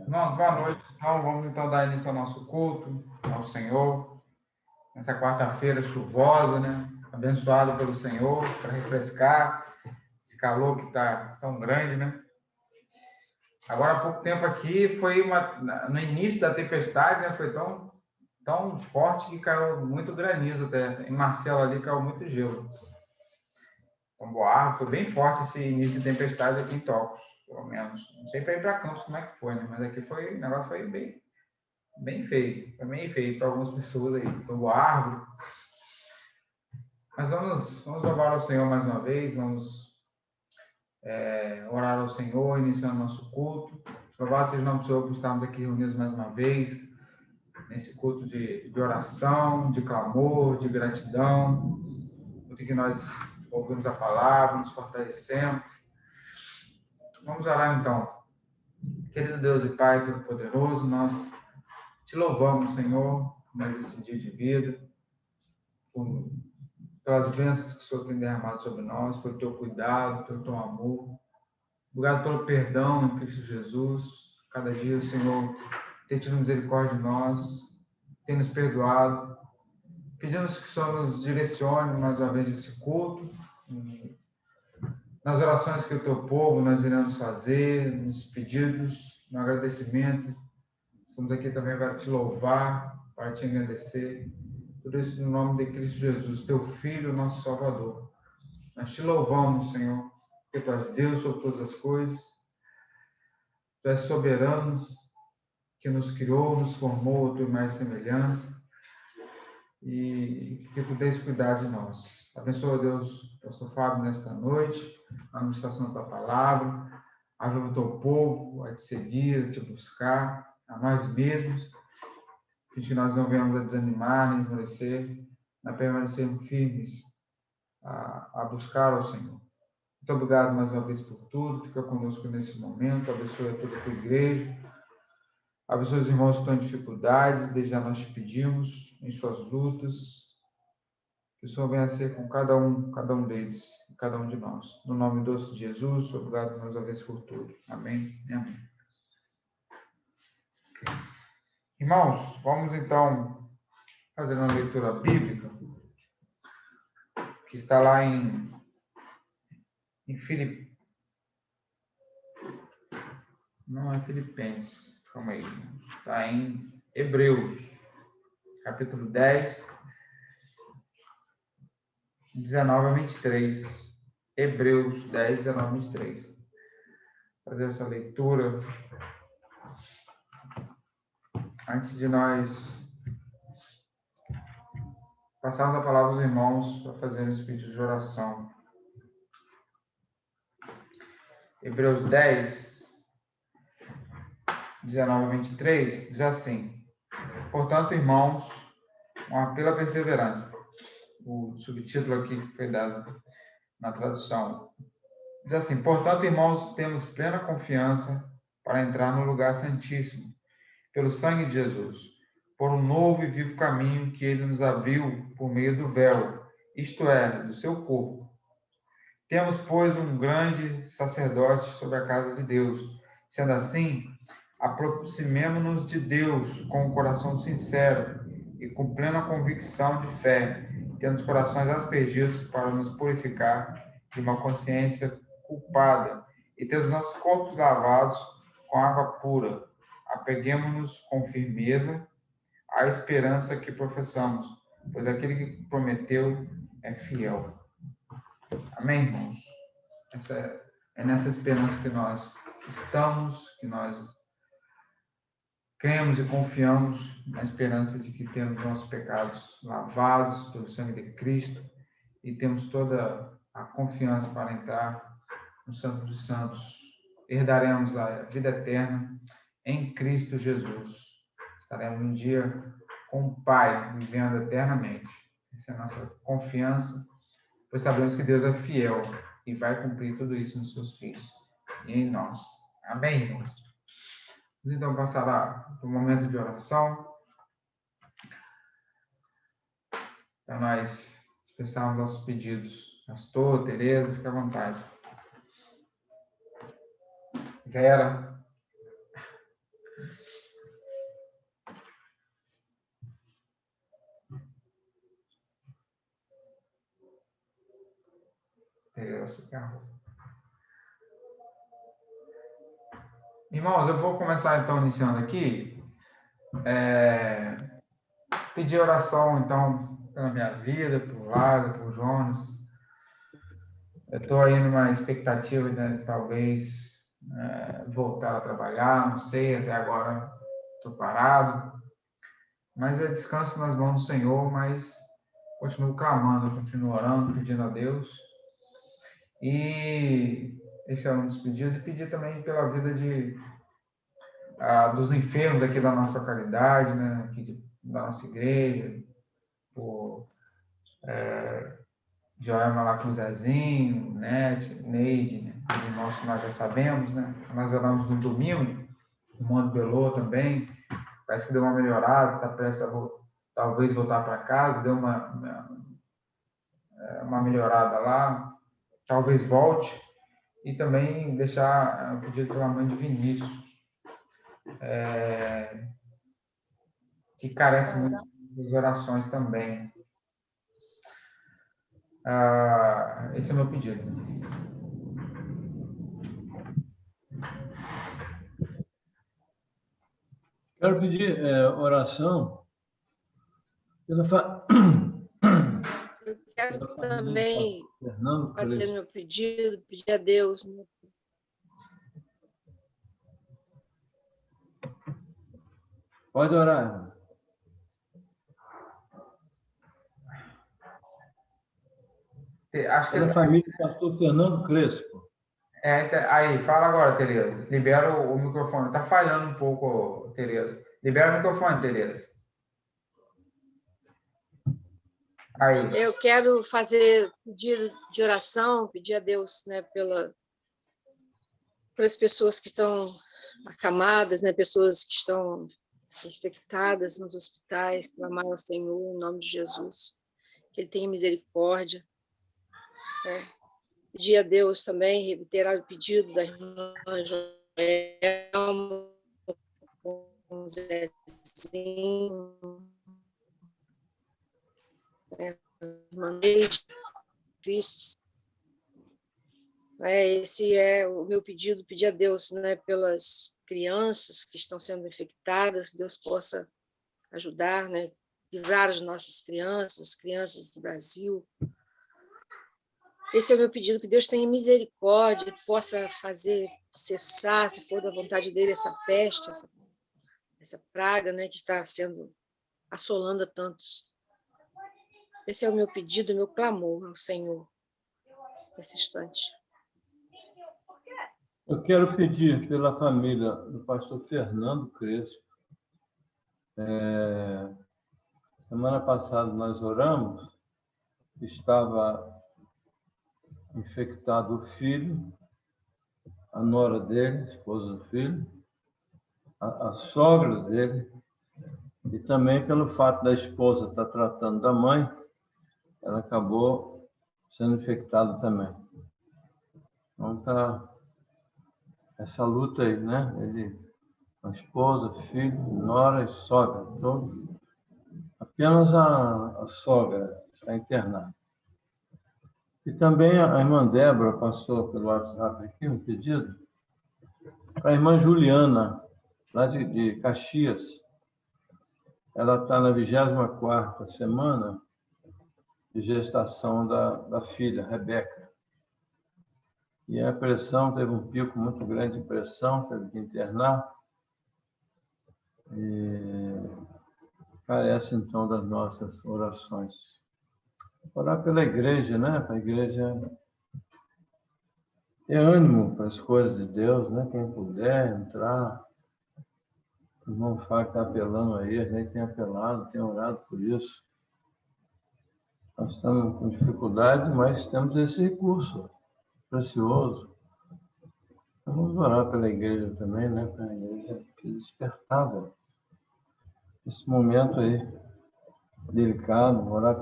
Irmãos, boa noite. Então, vamos então dar início ao nosso culto ao Senhor. Nessa quarta-feira chuvosa, né? Abençoado pelo Senhor, para refrescar esse calor que está tão grande, né? Agora, há pouco tempo aqui, no início da tempestade, né? Foi tão forte que caiu muito granizo até. Em Marcelo ali caiu muito gelo. Então, Boa, foi bem forte esse início de tempestade aqui em Tocos, pelo menos. Não sei para ir para Campos como é que foi, né? Mas aqui o negócio foi bem feio, foi bem feio para algumas pessoas aí, tombou árvore. Mas vamos louvar ao Senhor mais uma vez, vamos orar ao Senhor, iniciando nosso culto. Louvado seja o nome do Senhor por estarmos aqui reunidos mais uma vez, nesse culto de oração, de clamor, de gratidão, porque que nós ouvimos a palavra, nos fortalecemos. Vamos orar então. Querido Deus e Pai Todo-Poderoso, nós te louvamos, Senhor, mais esse dia de vida, pelas bênçãos que o Senhor tem derramado sobre nós, pelo teu cuidado, pelo teu amor. Obrigado pelo perdão em Cristo Jesus. Cada dia o Senhor tem tido misericórdia de nós, tem nos perdoado. Pedimos que o Senhor nos direcione mais uma vez esse culto, nas orações que o teu povo nós iremos fazer, nos pedidos, no agradecimento. Estamos aqui também para te louvar, para te agradecer. Tudo isso no nome de Cristo Jesus, teu Filho, nosso Salvador. Nós te louvamos, Senhor, porque tu és Deus sobre todas as coisas. Tu és soberano, que nos criou, nos formou a tua imagem e semelhança. E que tu tens cuidado de nós. Abençoa, Deus, o pastor Fábio nesta noite, na administração da tua palavra. Ajuda o teu povo a te seguir, a te buscar, a nós mesmos. Que nós não venhamos a desanimar, nem esmorecer, mas permanecermos firmes a buscar ao Senhor. Muito obrigado mais uma vez por tudo. Fica conosco nesse momento. Abençoe a toda a tua igreja. Abençoe os irmãos que estão em dificuldades. Desde já nós te pedimos em suas lutas. Que o Senhor venha ser com cada um deles, cada um de nós. No nome doce de Jesus, obrigado mais uma vez por tudo. Amém e amém. Irmãos, vamos então fazer uma leitura bíblica que está lá em Filipenses. Não é Filipenses, calma aí. Está em Hebreus, capítulo 10, 19 a 23. Hebreus 10, 19 a 23. Fazer essa leitura. Antes de nós passarmos a palavra aos irmãos para fazer esse pedido de oração. Hebreus 10, 19 a 23, diz assim: portanto, irmãos, um apelo à perseverança. O subtítulo aqui que foi dado na tradução. Diz assim: portanto, irmãos, temos plena confiança para entrar no lugar santíssimo, pelo sangue de Jesus, por um novo e vivo caminho que ele nos abriu por meio do véu, isto é, do seu corpo. Temos, pois, um grande sacerdote sobre a casa de Deus. Sendo assim, aproximemo-nos de Deus com um coração sincero e com plena convicção de fé, tendo os corações aspergidos para nos purificar de uma consciência culpada e ter os nossos corpos lavados com água pura. Apeguemo-nos com firmeza à esperança que professamos, pois aquele que prometeu é fiel. Amém, irmãos? É nessa esperança que nós estamos, que nós cremos e confiamos na esperança de que temos nossos pecados lavados pelo sangue de Cristo e temos toda a confiança para entrar no Santo dos Santos. Herdaremos a vida eterna em Cristo Jesus. Estaremos um dia com o Pai, vivendo eternamente. Essa é a nossa confiança, pois sabemos que Deus é fiel e vai cumprir tudo isso nos seus filhos e em nós. Amém, irmãos? Então, passará para o momento de oração, para nós expressarmos nossos pedidos. Pastor, Tereza, fica à vontade. Vera. Irmãos, eu vou começar então iniciando aqui. Pedir oração então pela minha vida, por Lázaro, por Jonas. Eu estou aí numa expectativa de talvez voltar a trabalhar, não sei, até agora estou parado. Mas é descanso nas mãos do Senhor, mas continuo clamando, continuo orando, pedindo a Deus. E esse é um dos pedidos. E pedir também pela vida dos enfermos aqui da nossa localidade, né? Aqui da nossa igreja, por Joelma lá com o Zezinho, Neide, né? Os irmãos que nós já sabemos, né? Nós oramos no domingo, o Mano Belô também, parece que deu uma melhorada, está prestes a talvez voltar para casa, deu uma melhorada lá, talvez volte, e também deixar um pedido pela mãe de Vinícius, que carece muito das orações também. Esse é o meu pedido. Quero pedir oração pela Eu quero também fazer meu pedido, pedir a Deus. Né? Pode orar. Acho que pela família do pastor Fernando Crespo. Aí, fala agora, Tereza. Libera o microfone. Está falhando um pouco, Tereza. Libera o microfone, Tereza. Aí. Eu quero fazer pedido de oração, pedir a Deus, né, pelas pessoas que estão acamadas, né, pessoas que estão infectadas nos hospitais, clamar ao Senhor em nome de Jesus, que Ele tenha misericórdia. Né? Pedir a Deus também, reiterar o pedido da irmã Joelma, com o Zezinho, Neide, vistos. Esse é o meu pedido, pedir a Deus, né, pelas crianças que estão sendo infectadas, que Deus possa ajudar, né, livrar as nossas crianças do Brasil. Esse é o meu pedido, que Deus tenha misericórdia, que possa fazer cessar, se for da vontade dele, essa peste, essa praga, né, que está sendo assolando a tantos. Esse é o meu pedido, o meu clamor ao Senhor, nesse instante. Eu quero pedir pela família do pastor Fernando Crespo. Semana passada nós oramos, estava infectado o filho, a nora dele, a esposa do filho, a sogra dele, e também pelo fato da esposa estar tratando da mãe, ela acabou sendo infectada também. Então está essa luta aí, né? Ele, a esposa, filho, nora e sogra, todos. Apenas a sogra está internada. E também a irmã Débora passou pelo WhatsApp aqui um pedido para a irmã Juliana, lá de Caxias. Ela está na 24ª semana de gestação da filha, Rebeca. E a pressão, teve um pico muito grande de pressão, teve que internar. E carece, então, das nossas orações. Orar pela igreja, né? Para a igreja ter ânimo para as coisas de Deus, né? Quem puder entrar. O irmão Fábio está apelando aí, a gente tem apelado, tem orado por isso. Nós estamos com dificuldade, mas temos esse recurso precioso. Então, vamos orar pela igreja também, né? Para a igreja que despertada. Esse momento aí, delicado, orar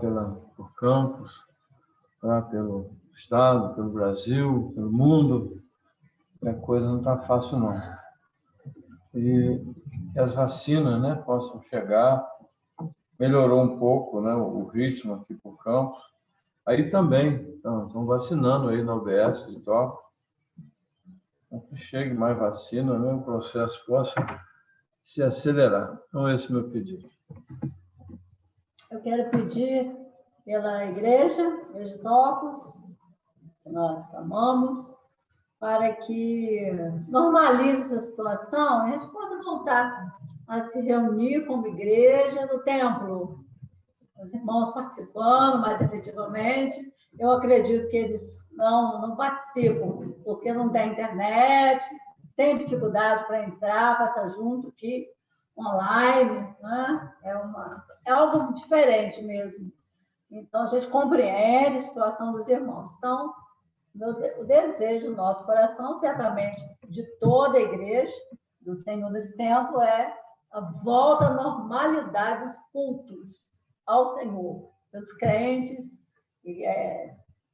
por Campos, orar pelo Estado, pelo Brasil, pelo mundo. A coisa não está fácil, não. E que as vacinas, né, possam chegar. Melhorou um pouco, né, o ritmo aqui por Campos. Aí também estão vacinando aí na UBS e tal. Que chegue mais vacina, né? O processo possa se acelerar. Então, esse é o meu pedido. Eu quero pedir pela igreja, Igreja de Tocos, que nós amamos, para que normalize essa situação e a gente possa voltar a se reunir como igreja no templo. Os irmãos participando mais efetivamente. Eu acredito que eles não participam, porque não tem internet, tem dificuldade para entrar, para estar junto aqui, online, né? É algo diferente mesmo. Então, a gente compreende a situação dos irmãos. Então, o desejo do nosso coração, certamente, de toda a igreja, do Senhor nesse tempo, é a volta à normalidade dos cultos ao Senhor, pelos crentes,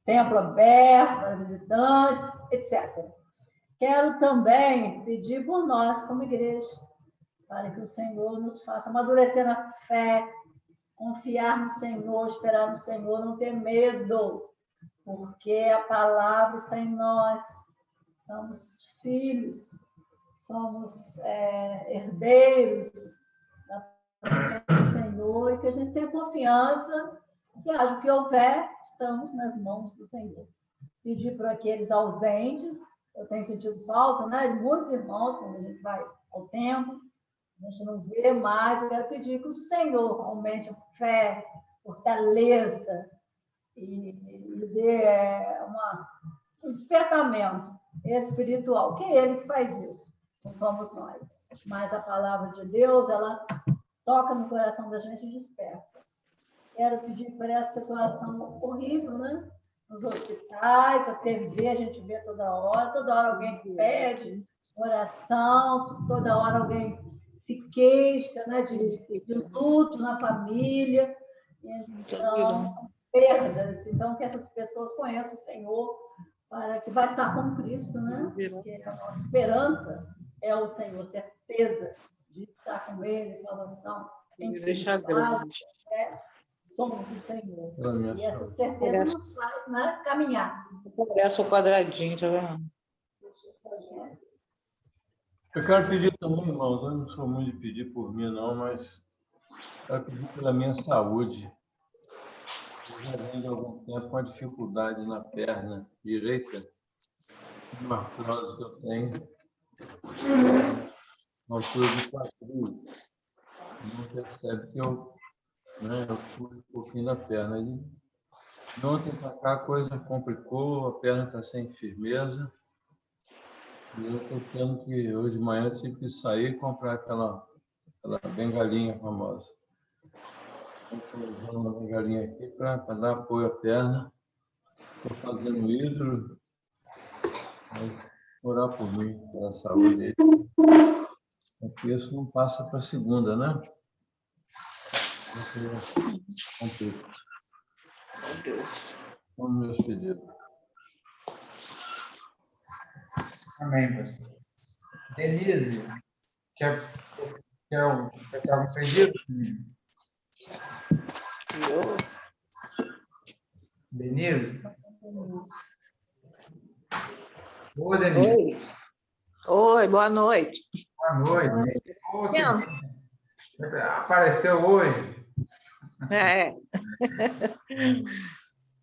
templo aberto para visitantes, etc. Quero também pedir por nós, como igreja, para que o Senhor nos faça amadurecer na fé, confiar no Senhor, esperar no Senhor, não ter medo, porque a palavra está em nós, somos filhos, somos herdeiros da promessa do Senhor, e que a gente tenha confiança que haja o que houver, estamos nas mãos do Senhor. Pedir para aqueles ausentes, eu tenho sentido falta, né, de muitos irmãos, quando a gente vai ao templo, a gente não vê mais, eu quero pedir que o Senhor aumente a fé, fortaleza, e dê um despertamento espiritual, que é Ele que faz isso, não somos nós. Mas a palavra de Deus, ela toca no coração da gente e desperta. Quero pedir por essa situação horrível, né? Nos hospitais, a TV, a gente vê toda hora alguém pede oração, toda hora alguém se queixa, né? De luto na família. Então, são perdas. Então, que essas pessoas conheçam o Senhor, para que vai estar com Cristo, né? Porque a nossa esperança é o Senhor, certeza de estar com Ele, salvação. Deixa grande. Somos o Senhor. E essa certeza nos faz, né, caminhar. Parece o quadradinho, tá vendo? Eu quero pedir também, irmãos, eu não sou muito de pedir por mim, não, mas quero pedir pela minha saúde. Eu já venho há algum tempo com a dificuldade na perna direita, uma artrose que eu tenho, na altura do quadril. Não percebe que eu puxo um pouquinho da perna. E de ontem para cá a coisa complicou, a perna está sem firmeza. E eu estou tendo que, hoje de manhã, eu tive que sair e comprar aquela bengalinha famosa. Estou usando uma bengalinha aqui para dar apoio à perna. Estou fazendo hidro, mas orar por mim, pela saúde. Porque isso não passa para a segunda, né? Complica. Meu Deus. Vamos meus pedidos. Amém, pastor. Denise, quer fazer algum pedido? Denise? Oi, Denise. Oi, boa noite. Boa noite. Oh, apareceu hoje.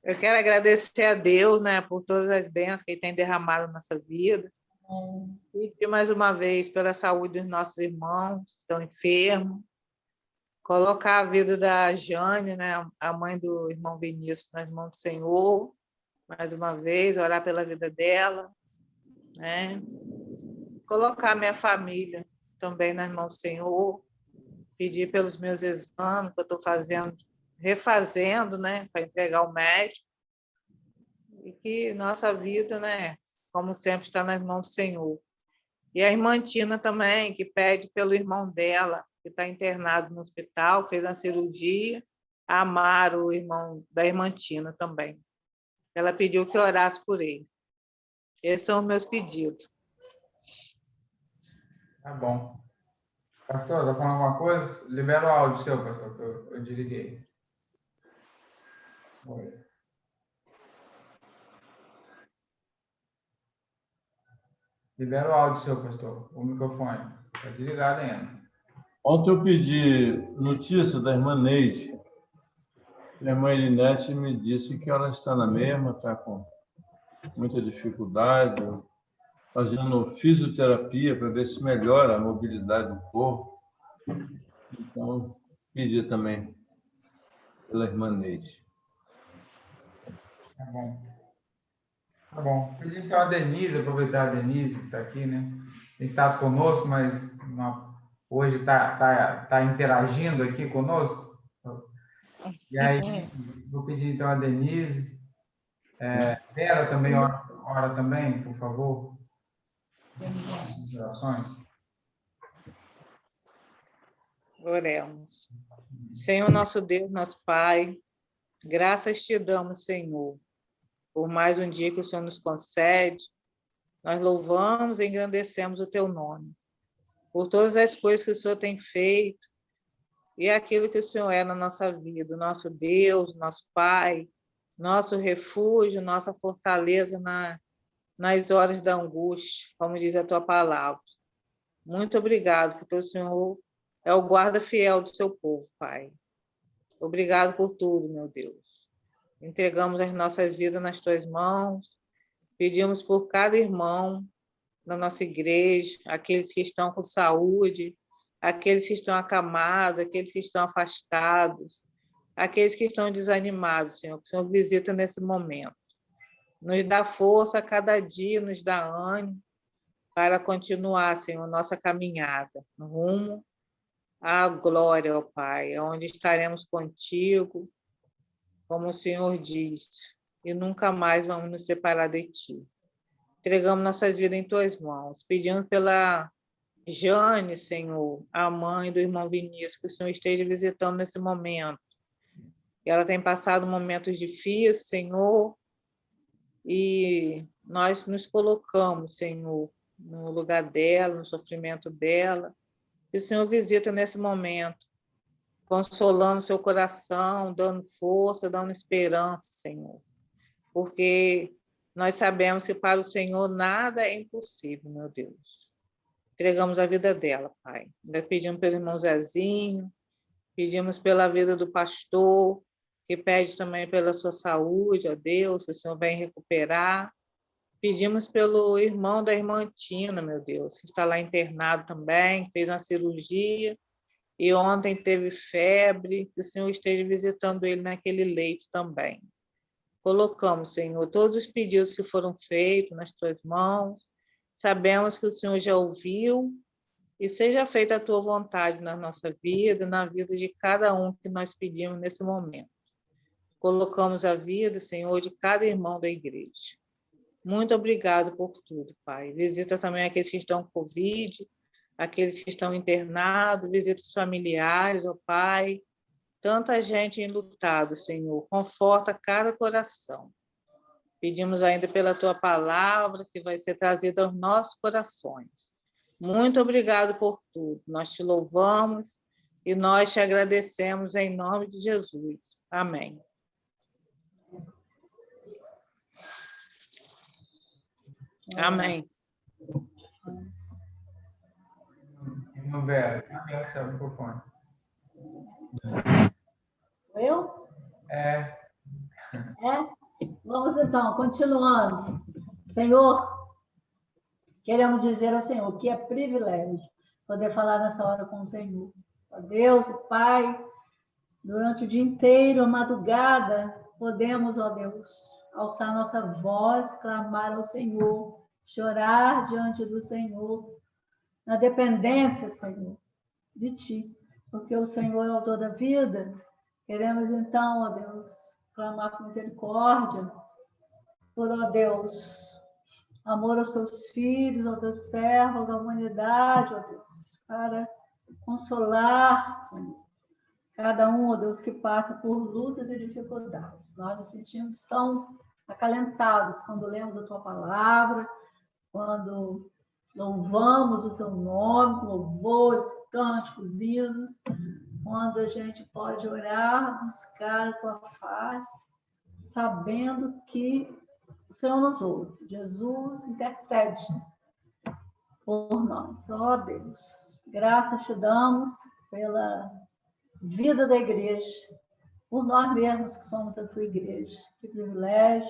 Eu quero agradecer a Deus, né, por todas as bênçãos que Ele tem derramado na nossa vida. Pedir mais uma vez pela saúde dos nossos irmãos que estão enfermos. Colocar a vida da Jane, né, a mãe do irmão Vinícius, nas mãos do Senhor. Mais uma vez, orar pela vida dela. Né? Colocar minha família também nas mãos do Senhor. Pedir pelos meus exames que eu estou refazendo, né, para entregar ao médico. E que nossa vida, né, como sempre, está nas mãos do Senhor. E a irmã Tina também, que pede pelo irmão dela, que está internado no hospital, fez a cirurgia, a Amaro, o irmão da irmã Tina também. Ela pediu que eu orasse por ele. Esses são os meus pedidos. Tá bom. Pastor, está falando alguma coisa? Libera o áudio seu, pastor, que eu desliguei. Oi. Libera o áudio, seu pastor. O microfone. Está desligado ainda. Ontem eu pedi notícia da irmã Neide. A irmã Elinete me disse que ela está na mesma, está com muita dificuldade, fazendo fisioterapia para ver se melhora a mobilidade do corpo. Então, pedi também pela irmã Neide. Tá bom. Tá bom. Pedi então a Denise, aproveitar a Denise que está aqui, né? Tem estado conosco, mas hoje está interagindo aqui conosco. E aí, vou pedir então a Denise. Vera também, ora também, por favor. Orações. Oremos. Senhor nosso Deus, nosso Pai, graças te damos, Senhor, por mais um dia que o Senhor nos concede. Nós louvamos e engrandecemos o teu nome, por todas as coisas que o Senhor tem feito e aquilo que o Senhor é na nossa vida, nosso Deus, nosso Pai, nosso refúgio, nossa fortaleza nas horas da angústia, como diz a tua palavra. Muito obrigado, porque o Senhor é o guarda fiel do seu povo, Pai. Obrigado por tudo, meu Deus. Entregamos as nossas vidas nas tuas mãos, pedimos por cada irmão na nossa igreja, aqueles que estão com saúde, aqueles que estão acamados, aqueles que estão afastados, aqueles que estão desanimados, Senhor, que o Senhor visita nesse momento. Nos dá força a cada dia, nos dá ânimo para continuar, Senhor, nossa caminhada rumo à glória, ó Pai, onde estaremos contigo, como o Senhor diz, e nunca mais vamos nos separar de ti. Entregamos nossas vidas em tuas mãos, pedindo pela Jane, Senhor, a mãe do irmão Vinícius, que o Senhor esteja visitando nesse momento. Ela tem passado momentos difíceis, Senhor, e nós nos colocamos, Senhor, no lugar dela, no sofrimento dela. E o Senhor visita nesse momento, consolando seu coração, dando força, dando esperança, Senhor. Porque nós sabemos que para o Senhor nada é impossível, meu Deus. Entregamos a vida dela, Pai. Ainda pedimos pelo irmão Zezinho, pedimos pela vida do pastor, que pede também pela sua saúde, ó Deus, que o Senhor venha recuperar. Pedimos pelo irmão da irmã Tina, meu Deus, que está lá internado também, fez uma cirurgia e ontem teve febre, que o Senhor esteja visitando ele naquele leito também. Colocamos, Senhor, todos os pedidos que foram feitos nas tuas mãos. Sabemos que o Senhor já ouviu e seja feita a tua vontade na nossa vida, na vida de cada um que nós pedimos nesse momento. Colocamos a vida, Senhor, de cada irmão da igreja. Muito obrigado por tudo, Pai. Visita também aqueles que estão com Covid, aqueles que estão internados, visita os familiares, ó Pai. Tanta gente enlutada, Senhor. Conforta cada coração. Pedimos ainda pela tua palavra que vai ser trazida aos nossos corações. Muito obrigado por tudo. Nós te louvamos e nós te agradecemos em nome de Jesus. Amém. Amém. Irmã Vera, abre o microfone. Sou eu? É. Vamos então, continuando. Senhor, queremos dizer ao Senhor que é privilégio poder falar nessa hora com o Senhor. Ó Deus e Pai, durante o dia inteiro, a madrugada, podemos, ó Deus, alçar nossa voz, clamar ao Senhor, chorar diante do Senhor, na dependência, Senhor, de Ti, porque o Senhor é o autor da vida. Queremos então, ó Deus, clamar por misericórdia, por, ó Deus, amor aos Teus filhos, aos Teus servos, à humanidade, ó Deus, para consolar, Senhor, cada um, ó Deus, que passa por lutas e dificuldades. Nós nos sentimos tão acalentados quando lemos a Tua palavra, quando louvamos o Teu nome, louvores, cânticos, hinos, quando a gente pode orar, buscar a Tua face, sabendo que o Senhor nos ouve. Jesus intercede por nós. Ó Deus, graças te damos pela vida da igreja, por nós mesmos que somos a tua igreja. Que privilégio,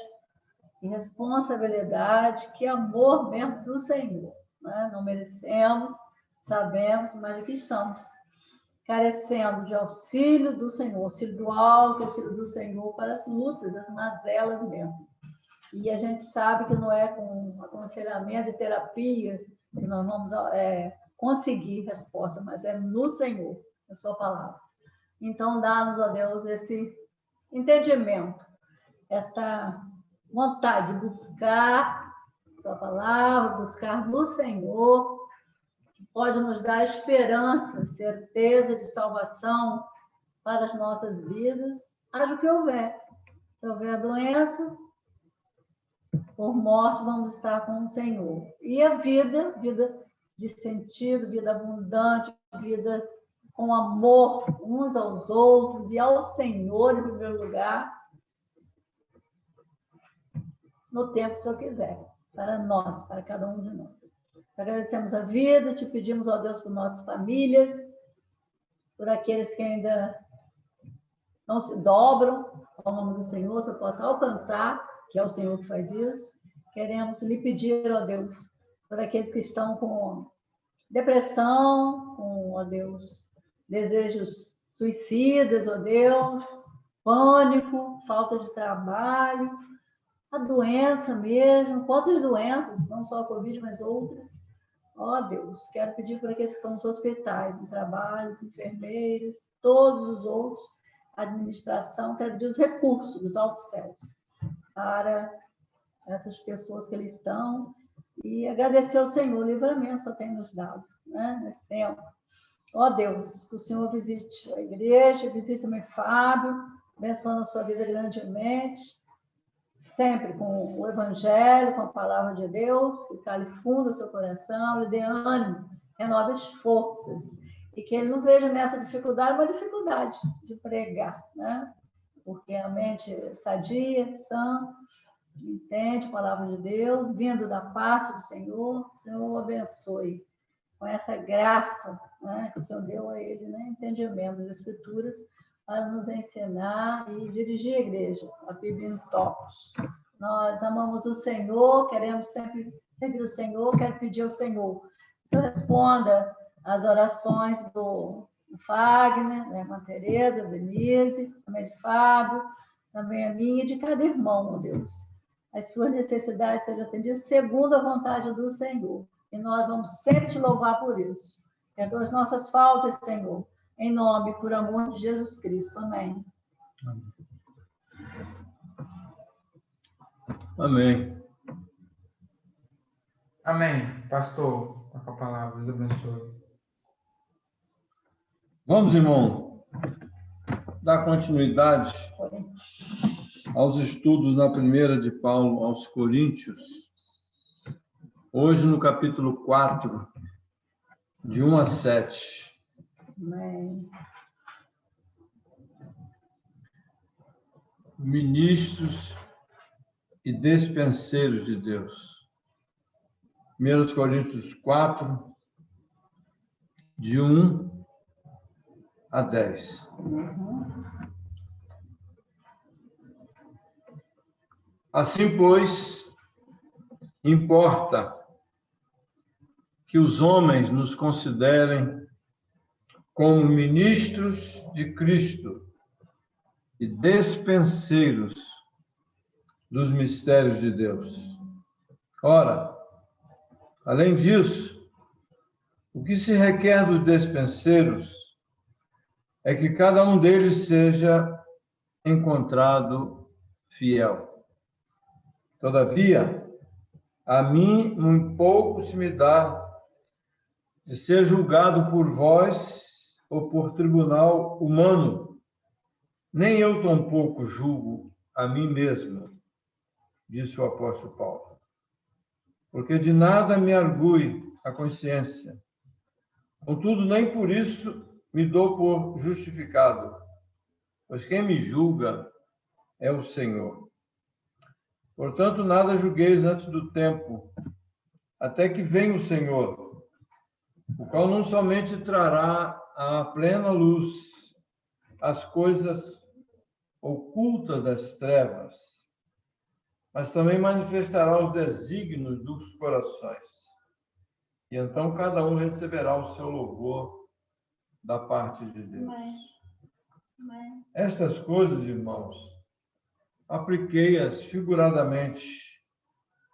que responsabilidade, que amor mesmo do Senhor. Né? Não merecemos, sabemos, mas aqui estamos, carecendo de auxílio do Senhor, auxílio do alto, auxílio do Senhor para as lutas, as mazelas mesmo. E a gente sabe que não é com aconselhamento e terapia que nós vamos conseguir resposta, mas é no Senhor, na sua palavra. Então, dá-nos, ó Deus, esse entendimento, esta vontade de buscar a tua palavra, buscar no Senhor, que pode nos dar esperança, certeza de salvação para as nossas vidas, haja o que houver. Se houver doença, por morte, vamos estar com o Senhor. E a vida de sentido, vida abundante, vida com amor uns aos outros e ao Senhor, em primeiro lugar, no tempo que o Senhor quiser, para nós, para cada um de nós. Agradecemos a vida, te pedimos, ó Deus, por nossas famílias, por aqueles que ainda não se dobram ao nome do Senhor, o Senhor possa alcançar, que é o Senhor que faz isso. Queremos lhe pedir, ó Deus, por aqueles que estão com depressão, com, ó Deus, desejos suicidas, ó Deus, pânico, falta de trabalho, a doença mesmo, quantas doenças, não só a Covid, mas outras. Ó Deus, quero pedir por aqueles que estão nos hospitais, em trabalhos, enfermeiras, todos os outros, administração, quero pedir os recursos dos altos céus para essas pessoas que ali estão e agradecer ao Senhor, o livramento só tem nos dado, né, nesse tempo. Ó Deus, que o Senhor visite a igreja, visite também Fábio, abençoando a sua vida grandemente, sempre com o Evangelho, com a palavra de Deus, que cale fundo o seu coração, lhe dê ânimo, renove as forças, e que ele não veja nessa dificuldade uma dificuldade de pregar, né? Porque a mente sadia, sã, entende a palavra de Deus, vindo da parte do Senhor, o Senhor o abençoe com essa graça, né, que o Senhor deu a ele, né, entendimento das Escrituras, para nos ensinar e dirigir a igreja, a PIB Topos. Nós amamos o Senhor, queremos sempre o Senhor, quero pedir ao Senhor que o Senhor responda às orações do Fagner, da irmã Tereza, Denise, também de Fábio, também a minha e de cada irmão, ó Deus. As suas necessidades sejam atendidas segundo a vontade do Senhor. E nós vamos sempre te louvar por isso. Perdoa as nossas faltas, Senhor. Em nome e por amor de Jesus Cristo. Amém. Amém. Amém. Pastor, com a palavra, Deus abençoe. Vamos, irmão, dar continuidade aos estudos na primeira de Paulo aos Coríntios. Hoje no capítulo 4, de 1 a 7. Amém. Ministros e despenseiros de Deus. 1 Coríntios 4, de 1 a 10. Assim, pois, importa que os homens nos considerem como ministros de Cristo e despenseiros dos mistérios de Deus. Ora, além disso, o que se requer dos despenseiros é que cada um deles seja encontrado fiel. Todavia, a mim muito pouco se me dá de ser julgado por vós ou por tribunal humano. Nem eu tampouco julgo a mim mesmo, disse o apóstolo Paulo. Porque de nada me argui a consciência. Contudo, nem por isso me dou por justificado, pois quem me julga é o Senhor. Portanto, nada julgueis antes do tempo, até que venha o Senhor, o qual não somente trará à plena luz as coisas ocultas das trevas, mas também manifestará os desígnios dos corações. E então cada um receberá o seu louvor da parte de Deus. Amém. Estas coisas, irmãos, apliquei-as figuradamente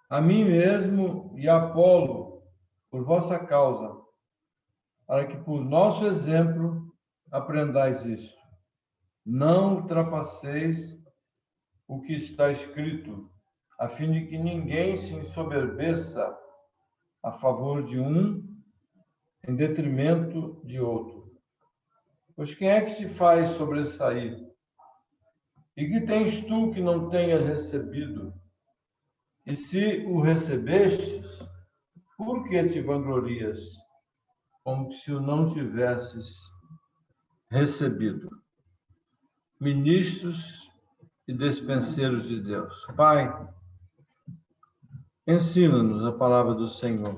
a mim mesmo e a Apolo, por vossa causa, para que por nosso exemplo aprendais isto. Não ultrapasseis o que está escrito, a fim de que ninguém se ensoberbeça a favor de um em detrimento de outro. Pois quem é que se faz sobressair? E que tens tu que não tenhas recebido? E se o recebestes, por que te vanglorias, como se o não tivesses recebido? Ministros e despenseiros de Deus. Pai, ensina-nos a palavra do Senhor.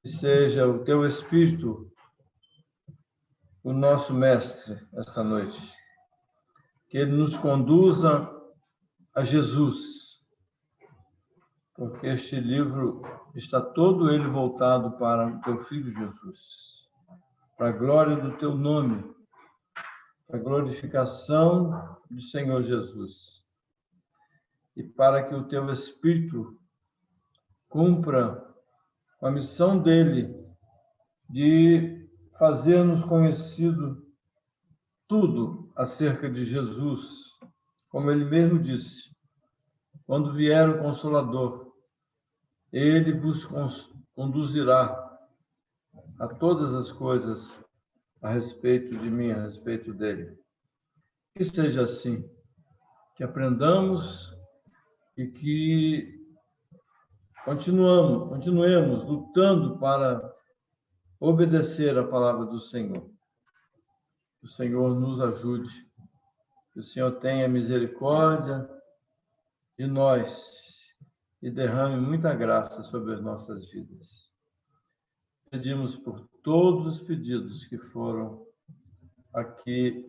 Que seja o teu Espírito o nosso mestre esta noite. Que ele nos conduza a Jesus, porque este livro está todo ele voltado para o teu Filho Jesus, para a glória do teu nome, para a glorificação do Senhor Jesus, e para que o teu Espírito cumpra a missão dele de fazer-nos conhecido tudo acerca de Jesus, como ele mesmo disse: quando vier o Consolador, ele vos conduzirá a todas as coisas a respeito de mim, a respeito dele. Que seja assim, que aprendamos e que continuemos lutando para obedecer a palavra do Senhor. Que o Senhor nos ajude, que o Senhor tenha misericórdia de nós e derrame muita graça sobre as nossas vidas. Pedimos por todos os pedidos que foram aqui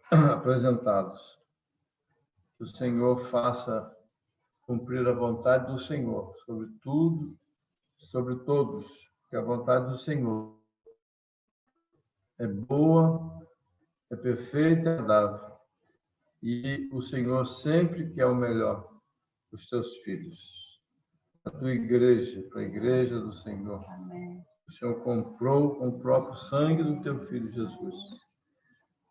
apresentados. Que o Senhor faça cumprir a vontade do Senhor sobre tudo, sobre todos, que a vontade do Senhor é boa, é perfeita, é agradável. E o Senhor sempre quer o melhor dos teus filhos, a tua igreja, para a igreja do Senhor. Amém. O Senhor comprou com o próprio sangue do teu Filho Jesus.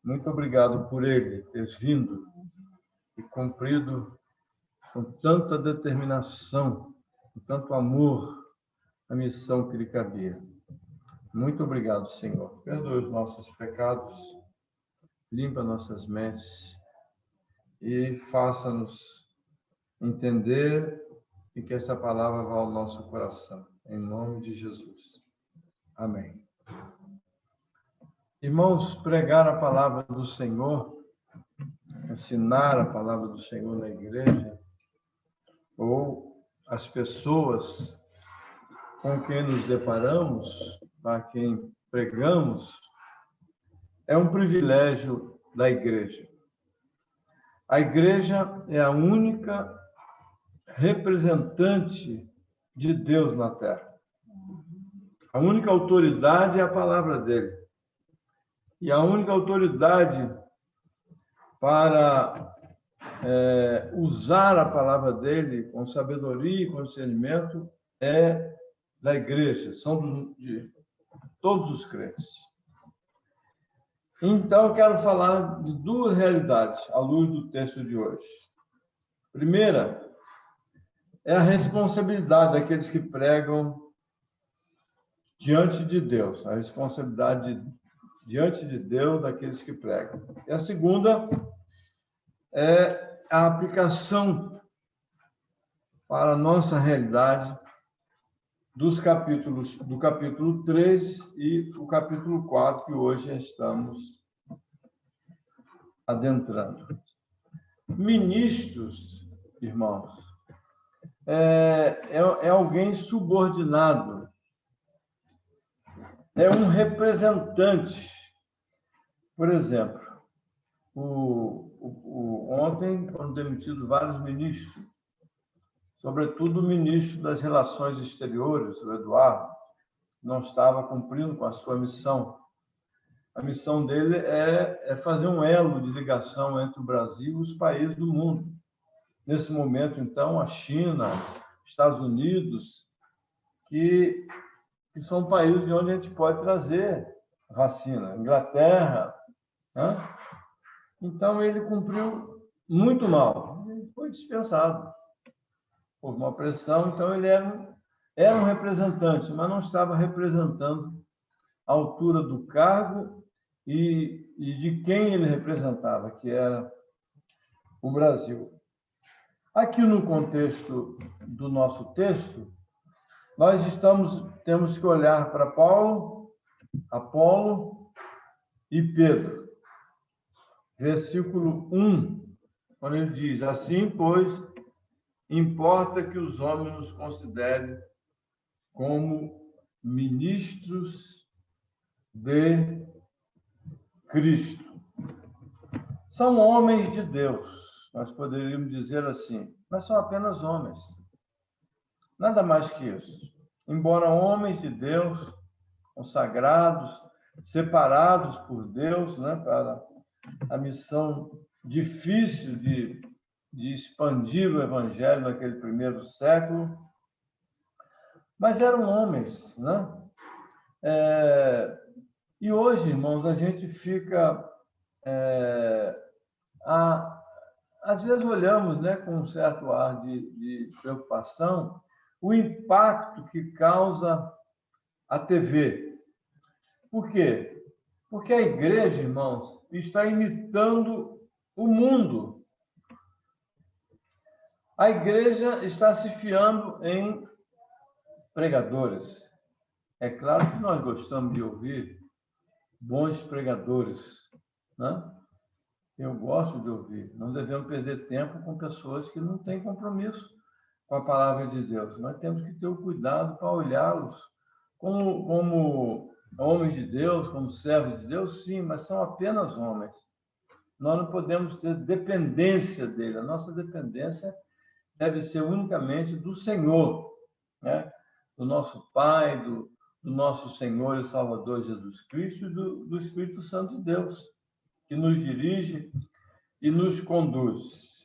Muito obrigado por ele ter vindo e cumprido com tanta determinação, com tanto amor, a missão que lhe cabia. Muito obrigado, Senhor. Perdoe os nossos pecados, limpa nossas mentes e faça-nos entender e que essa palavra vá ao nosso coração. Em nome de Jesus. Amém. Irmãos, pregar a palavra do Senhor, ensinar a palavra do Senhor na igreja, ou as pessoas com quem nos deparamos, para quem pregamos, é um privilégio da igreja. A igreja é a única representante de Deus na terra. A única autoridade é a palavra dele. E a única autoridade para usar a palavra dele com sabedoria e conhecimento é da igreja, são de todos os crentes. Então, eu quero falar de duas realidades à luz do texto de hoje. Primeira é a responsabilidade daqueles que pregam diante de Deus, a responsabilidade diante de Deus daqueles que pregam. E a segunda é a aplicação para a nossa realidade do capítulo 3 e o capítulo 4, que hoje estamos adentrando. Ministros, irmãos, é alguém subordinado é um representante. Por exemplo, ontem foram demitidos vários ministros, sobretudo o ministro das Relações Exteriores, o Eduardo, não estava cumprindo com a sua missão. A missão dele é fazer um elo de ligação entre o Brasil e os países do mundo. Nesse momento, então, a China, Estados Unidos, que são países de onde a gente pode trazer vacina. Inglaterra, né? Então, ele cumpriu muito mal. Ele foi dispensado. Houve uma pressão, então ele era um representante, mas não estava representando a altura do cargo e de quem ele representava, que era o Brasil. Aqui no contexto do nosso texto, nós temos que olhar para Paulo, Apolo e Pedro. Versículo 1, quando ele diz: assim, pois, importa que os homens nos considerem como ministros de Cristo. São homens de Deus, nós poderíamos dizer assim, mas são apenas homens. Nada mais que isso. Embora homens de Deus, consagrados, separados por Deus, né, para a missão difícil de expandir o evangelho naquele primeiro século, mas eram homens, né? E hoje, irmãos, a gente fica às vezes olhamos, né, com um certo ar de preocupação o impacto que causa a TV. Por quê? Porque a igreja, irmãos, está imitando o mundo. A igreja está se fiando em pregadores. É claro que nós gostamos de ouvir bons pregadores, né? Eu gosto de ouvir. Não devemos perder tempo com pessoas que não têm compromisso com a palavra de Deus. Nós temos que ter o cuidado para olhá-los como homens de Deus, como servos de Deus, sim, mas são apenas homens. Nós não podemos ter dependência dele. A nossa dependência deve ser unicamente do Senhor, né? Do nosso Pai, do nosso Senhor e Salvador Jesus Cristo e do Espírito Santo de Deus, que nos dirige e nos conduz.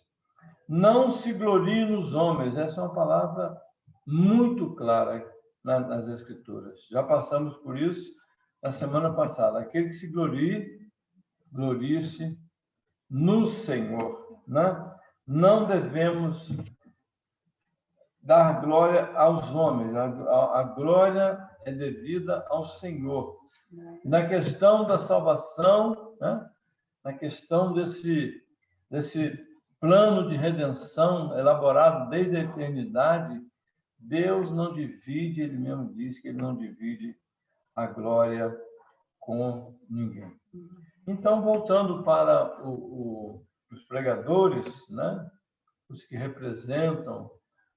Não se glorie nos homens. Essa é uma palavra muito clara nas Escrituras. Já passamos por isso na semana passada. Aquele que se glorie-se no Senhor, né? Não devemos dar glória aos homens. A glória é devida ao Senhor. Na questão da salvação, né? Na questão desse plano de redenção elaborado desde a eternidade, Deus não divide, ele mesmo diz que ele não divide a glória com ninguém. Então, voltando para os pregadores, né? Os que representam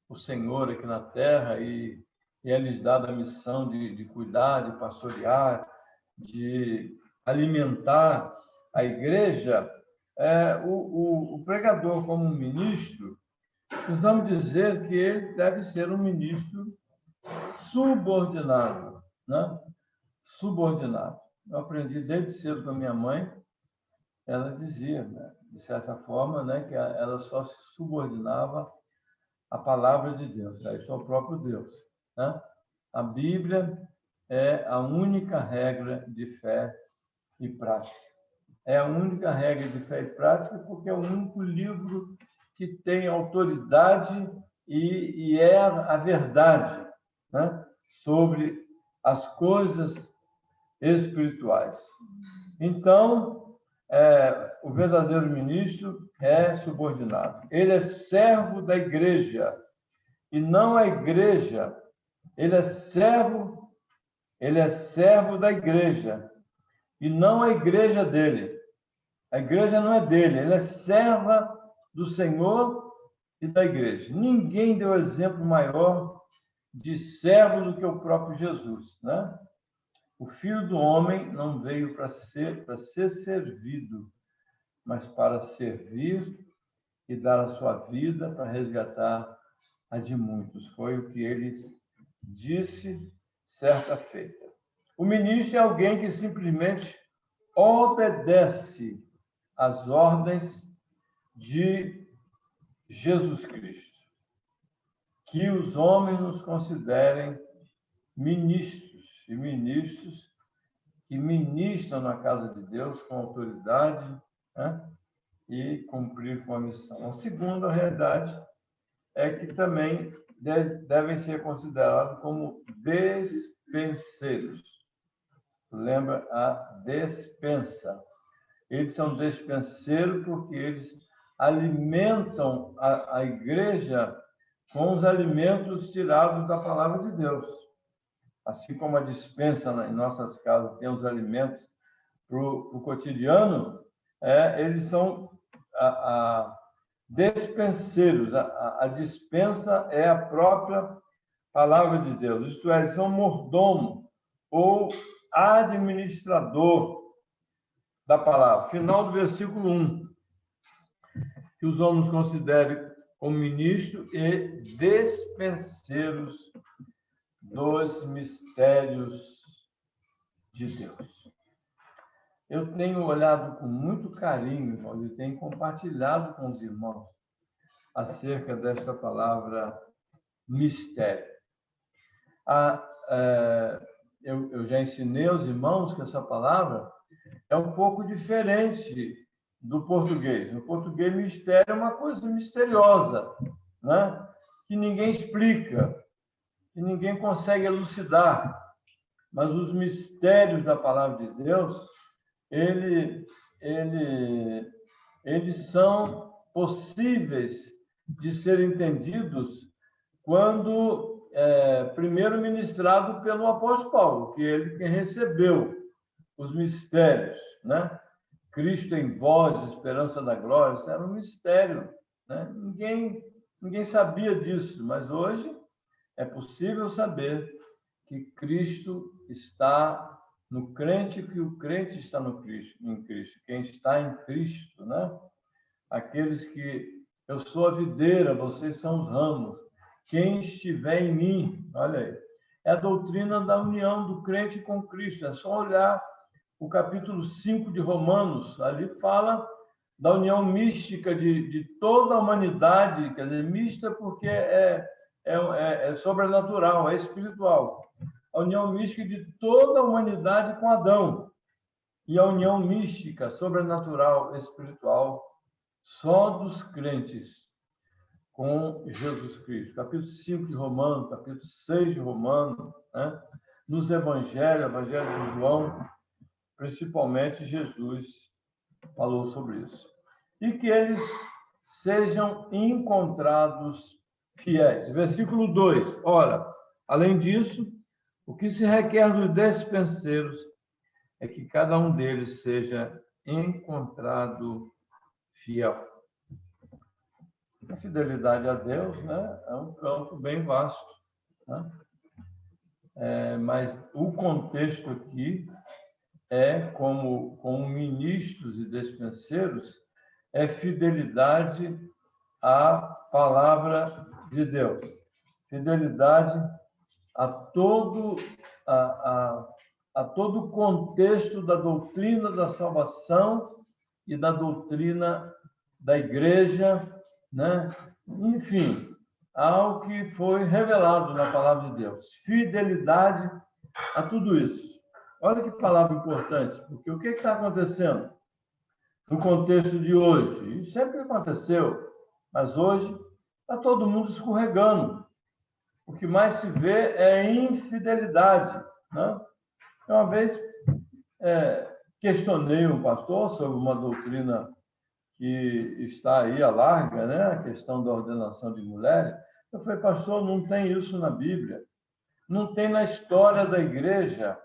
o Senhor aqui na terra e é-lhes dada a missão de cuidar, de pastorear, de alimentar a igreja, o pregador como ministro, precisamos dizer que ele deve ser um ministro subordinado, né? Subordinado. Eu aprendi desde cedo com a minha mãe, ela dizia, né, de certa forma, né, que ela só se subordinava à palavra de Deus, aí só o próprio Deus, né? A Bíblia é a única regra de fé e prática. É a única regra de fé e prática porque é o único livro que tem autoridade e é a verdade, né, sobre as coisas espirituais. Então, o verdadeiro ministro é subordinado. Ele é servo da igreja e não a igreja. Ele é servo da igreja e não a igreja dele. A igreja não é dele, ele é serva do Senhor e da igreja. Ninguém deu exemplo maior de servo do que o próprio Jesus, né? O Filho do Homem não veio para ser servido, mas para servir e dar a sua vida para resgatar a de muitos. Foi o que ele disse certa feita. O ministro é alguém que simplesmente obedece às ordens de Jesus Cristo. Que os homens nos considerem ministros, e ministros que ministram na casa de Deus com autoridade, né? E cumprir com a missão. A segunda realidade é que também devem ser considerados como despenseiros. Lembra a despensa? Eles são despenseiros porque eles alimentam a igreja com os alimentos tirados da palavra de Deus. Assim como a despensa em nossas casas tem os alimentos para o cotidiano, eles são despenseiros. A dispensa é a própria palavra de Deus. Isto é, eles são mordomo ou administrador da palavra. Final do versículo 1. Que os homens considerem como ministros e despenseiros dos mistérios de Deus. Eu tenho olhado com muito carinho, irmão, e tenho compartilhado com os irmãos acerca desta palavra mistério. Eu já ensinei aos irmãos que essa palavra é um pouco diferente do português. No português, mistério é uma coisa misteriosa, né? Que ninguém explica, que ninguém consegue elucidar. Mas os mistérios da palavra de Deus, eles são possíveis de serem entendidos quando primeiro ministrado pelo apóstolo Paulo, que ele quem recebeu os mistérios, né? Cristo em vós, esperança da glória, isso era um mistério, né? Ninguém sabia disso, mas hoje é possível saber que Cristo está no crente, que o crente está em Cristo, quem está em Cristo, né? Aqueles que eu sou a videira, vocês são os ramos. Quem estiver em mim, olha aí, é a doutrina da união do crente com Cristo. É só olhar o capítulo 5 de Romanos, ali fala da união mística de toda a humanidade, quer dizer, mista porque é sobrenatural, é espiritual. A união mística de toda a humanidade com Adão. E a união mística, sobrenatural, espiritual, só dos crentes com Jesus Cristo. Capítulo 5 de Romanos, capítulo 6 de Romanos, né? Nos evangelhos, evangelho de João, principalmente Jesus falou sobre isso. E que eles sejam encontrados fiéis. Versículo 2. Ora, além disso, o que se requer dos despenseiros é que cada um deles seja encontrado fiel. A fidelidade a Deus, né, é um campo bem vasto, né? Mas o contexto aqui como ministros e despenseiros, é fidelidade à palavra de Deus, fidelidade a todo o contexto da doutrina da salvação e da doutrina da igreja, né? Enfim, ao que foi revelado na palavra de Deus. Fidelidade a tudo isso. Olha que palavra importante, porque o que está acontecendo no contexto de hoje? Isso sempre aconteceu, mas hoje está todo mundo escorregando. O que mais se vê é infidelidade, né? Uma vez questionei um pastor sobre uma doutrina que está aí à larga, né? A questão da ordenação de mulheres. Eu falei, pastor, não tem isso na Bíblia, não tem na história da igreja.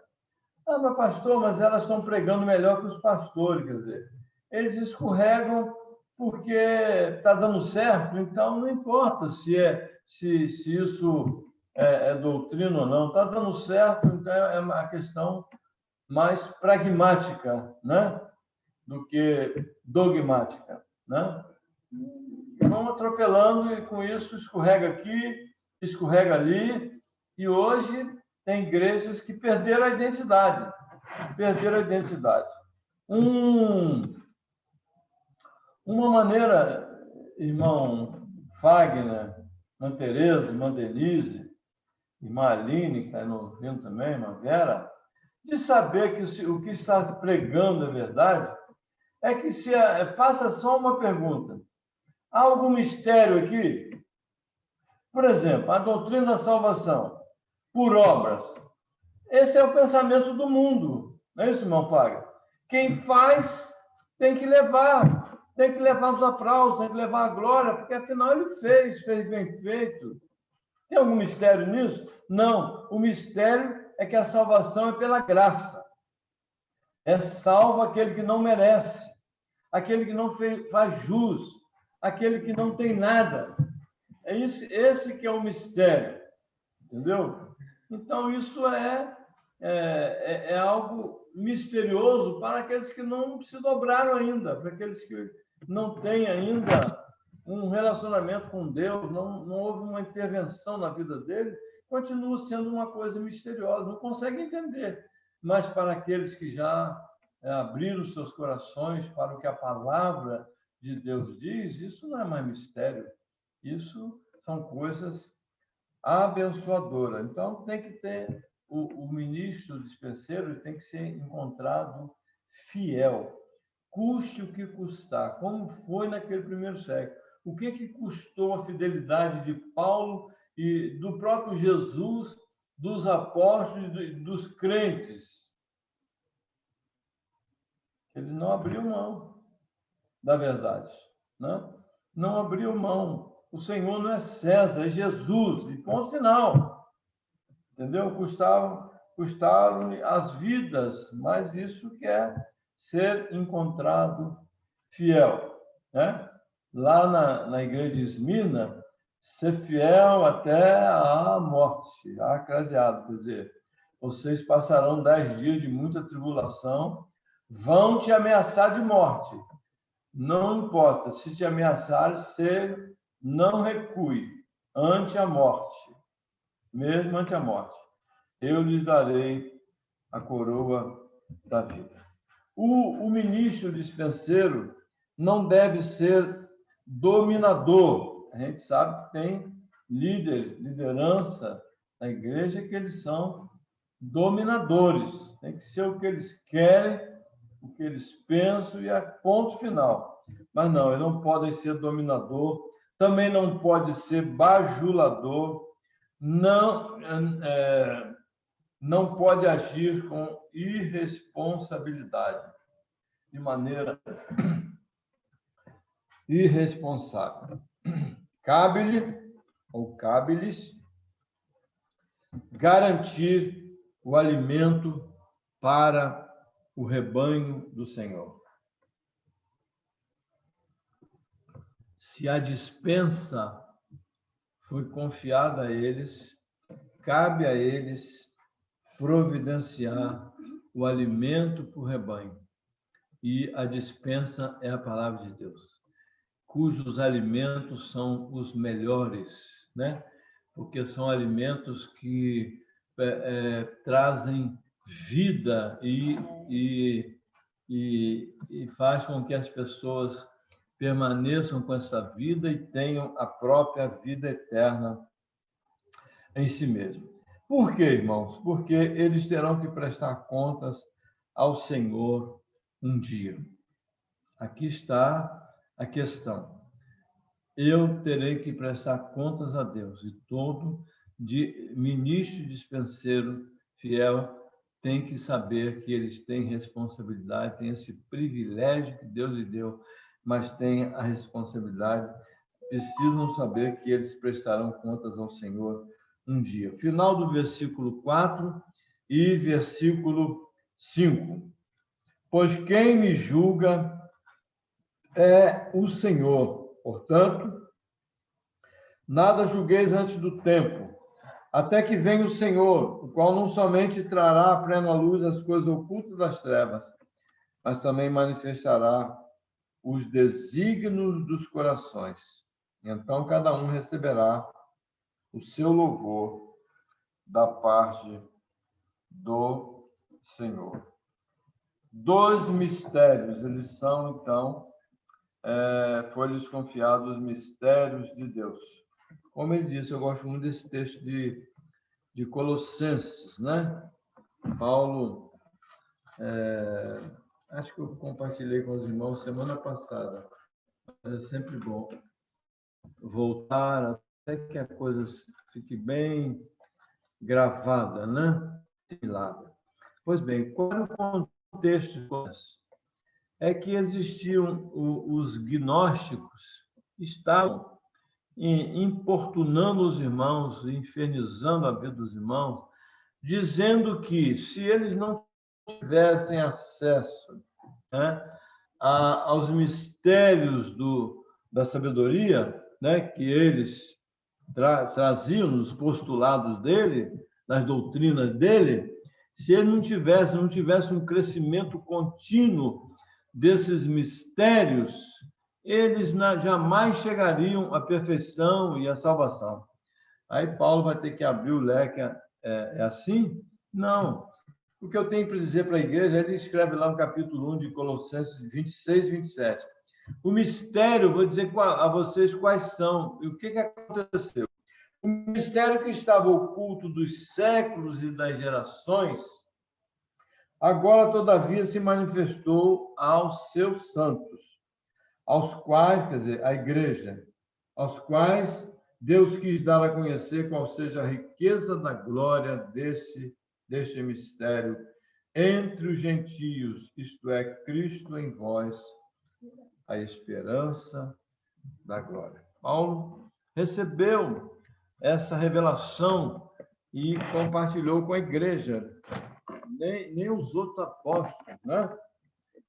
Ah, mas pastor, mas elas estão pregando melhor que os pastores, quer dizer, eles escorregam porque está dando certo, então não importa se isso é doutrina ou não, está dando certo, então é uma questão mais pragmática, né? Do que dogmática, né? Vão atropelando e, com isso, escorrega aqui, escorrega ali. E hoje tem igrejas que perderam a identidade. Perderam a identidade. Uma maneira, irmão Fagner, irmã Tereza, irmã Denise, irmã Aline, que está aí no Rio também, irmã Vera, de saber que o que está pregando é verdade, é que faça só uma pergunta. Há algum mistério aqui? Por exemplo, a doutrina da salvação por obras. Esse é o pensamento do mundo. Não é isso, irmão Fagner? Quem faz tem que levar os aplausos, tem que levar a glória, porque afinal ele fez bem feito. Tem algum mistério nisso? Não. O mistério é que a salvação é pela graça. É salvo aquele que não merece, aquele que não faz jus, aquele que não tem nada. É esse que é o mistério, entendeu? Então, isso é algo misterioso para aqueles que não se dobraram ainda, para aqueles que não têm ainda um relacionamento com Deus, não houve uma intervenção na vida dele, continua sendo uma coisa misteriosa, não consegue entender. Mas para aqueles que já abriram seus corações para o que a palavra de Deus diz, isso não é mais mistério, isso são coisas abençoadoras. Então, tem que ter o ministro dispenseiro, tem que ser encontrado fiel, custe o que custar, como foi naquele primeiro século. O que custou a fidelidade de Paulo e do próprio Jesus, dos apóstolos e dos crentes? Eles não abriram mão da verdade, né? Não abriu mão. O Senhor não é César, é Jesus. E ponto final. Entendeu? Custaram as vidas, mas isso quer ser encontrado fiel, né? Lá na igreja de Esmina, ser fiel até a morte, a craseado, quer dizer, vocês passarão 10 dias de muita tribulação, vão te ameaçar de morte. Não importa, se te ameaçarem, você não recue ante a morte, mesmo ante a morte. Eu lhes darei a coroa da vida. O ministro dispenseiro não deve ser dominador. A gente sabe que tem liderança na igreja que eles são dominadores. Tem que ser o que eles querem, o que eles pensam e a ponto final. Mas não, eles não podem ser dominador, também não pode ser bajulador, não pode agir com irresponsabilidade, de maneira irresponsável. Cabe-lhe, ou cabe-lhes, garantir o alimento para o rebanho do Senhor. Se a dispensa foi confiada a eles, cabe a eles providenciar o alimento para o rebanho. E a dispensa é a palavra de Deus, cujos alimentos são os melhores, né? Porque são alimentos que trazem vida e faz com que as pessoas permaneçam com essa vida e tenham a própria vida eterna em si mesmo. Por quê, irmãos? Porque eles terão que prestar contas ao Senhor um dia. Aqui está a questão. Eu terei que prestar contas a Deus, e todo ministro dispenseiro fiel tem que saber que eles têm responsabilidade, têm esse privilégio que Deus lhe deu, mas têm a responsabilidade, precisam saber que eles prestarão contas ao Senhor um dia. Final do versículo 4 e versículo 5. Pois quem me julga é o Senhor. Portanto, nada julgueis antes do tempo, até que venha o Senhor, o qual não somente trará à plena luz as coisas ocultas das trevas, mas também manifestará os desígnios dos corações. Então, cada um receberá o seu louvor da parte do Senhor. 2 mistérios, eles são, então, foi-lhes confiado os mistérios de Deus. Como ele disse, eu gosto muito desse texto de Colossenses, né? Paulo, acho que eu compartilhei com os irmãos semana passada, mas é sempre bom voltar até que a coisa fique bem gravada, né? Pois bem, qual é o contexto? É que existiam os gnósticos, estavam importunando os irmãos, infernizando a vida dos irmãos, dizendo que se eles não tivessem acesso, né, aos mistérios da sabedoria, né, que eles traziam nos postulados dele, nas doutrinas dele, se ele não tivesse um crescimento contínuo desses mistérios, eles jamais chegariam à perfeição e à salvação. Aí Paulo vai ter que abrir o leque. É assim? Não. O que eu tenho para dizer para a igreja, ele escreve lá no capítulo 1 de Colossenses 26, 27. O mistério, vou dizer a vocês quais são e o que aconteceu. O mistério que estava oculto dos séculos e das gerações, agora, todavia, se manifestou aos seus santos, aos quais, quer dizer, a igreja, aos quais Deus quis dar a conhecer qual seja a riqueza da glória deste mistério entre os gentios, isto é, Cristo em vós, a esperança da glória. Paulo recebeu essa revelação e compartilhou com a igreja. Nem os outros apóstolos, né,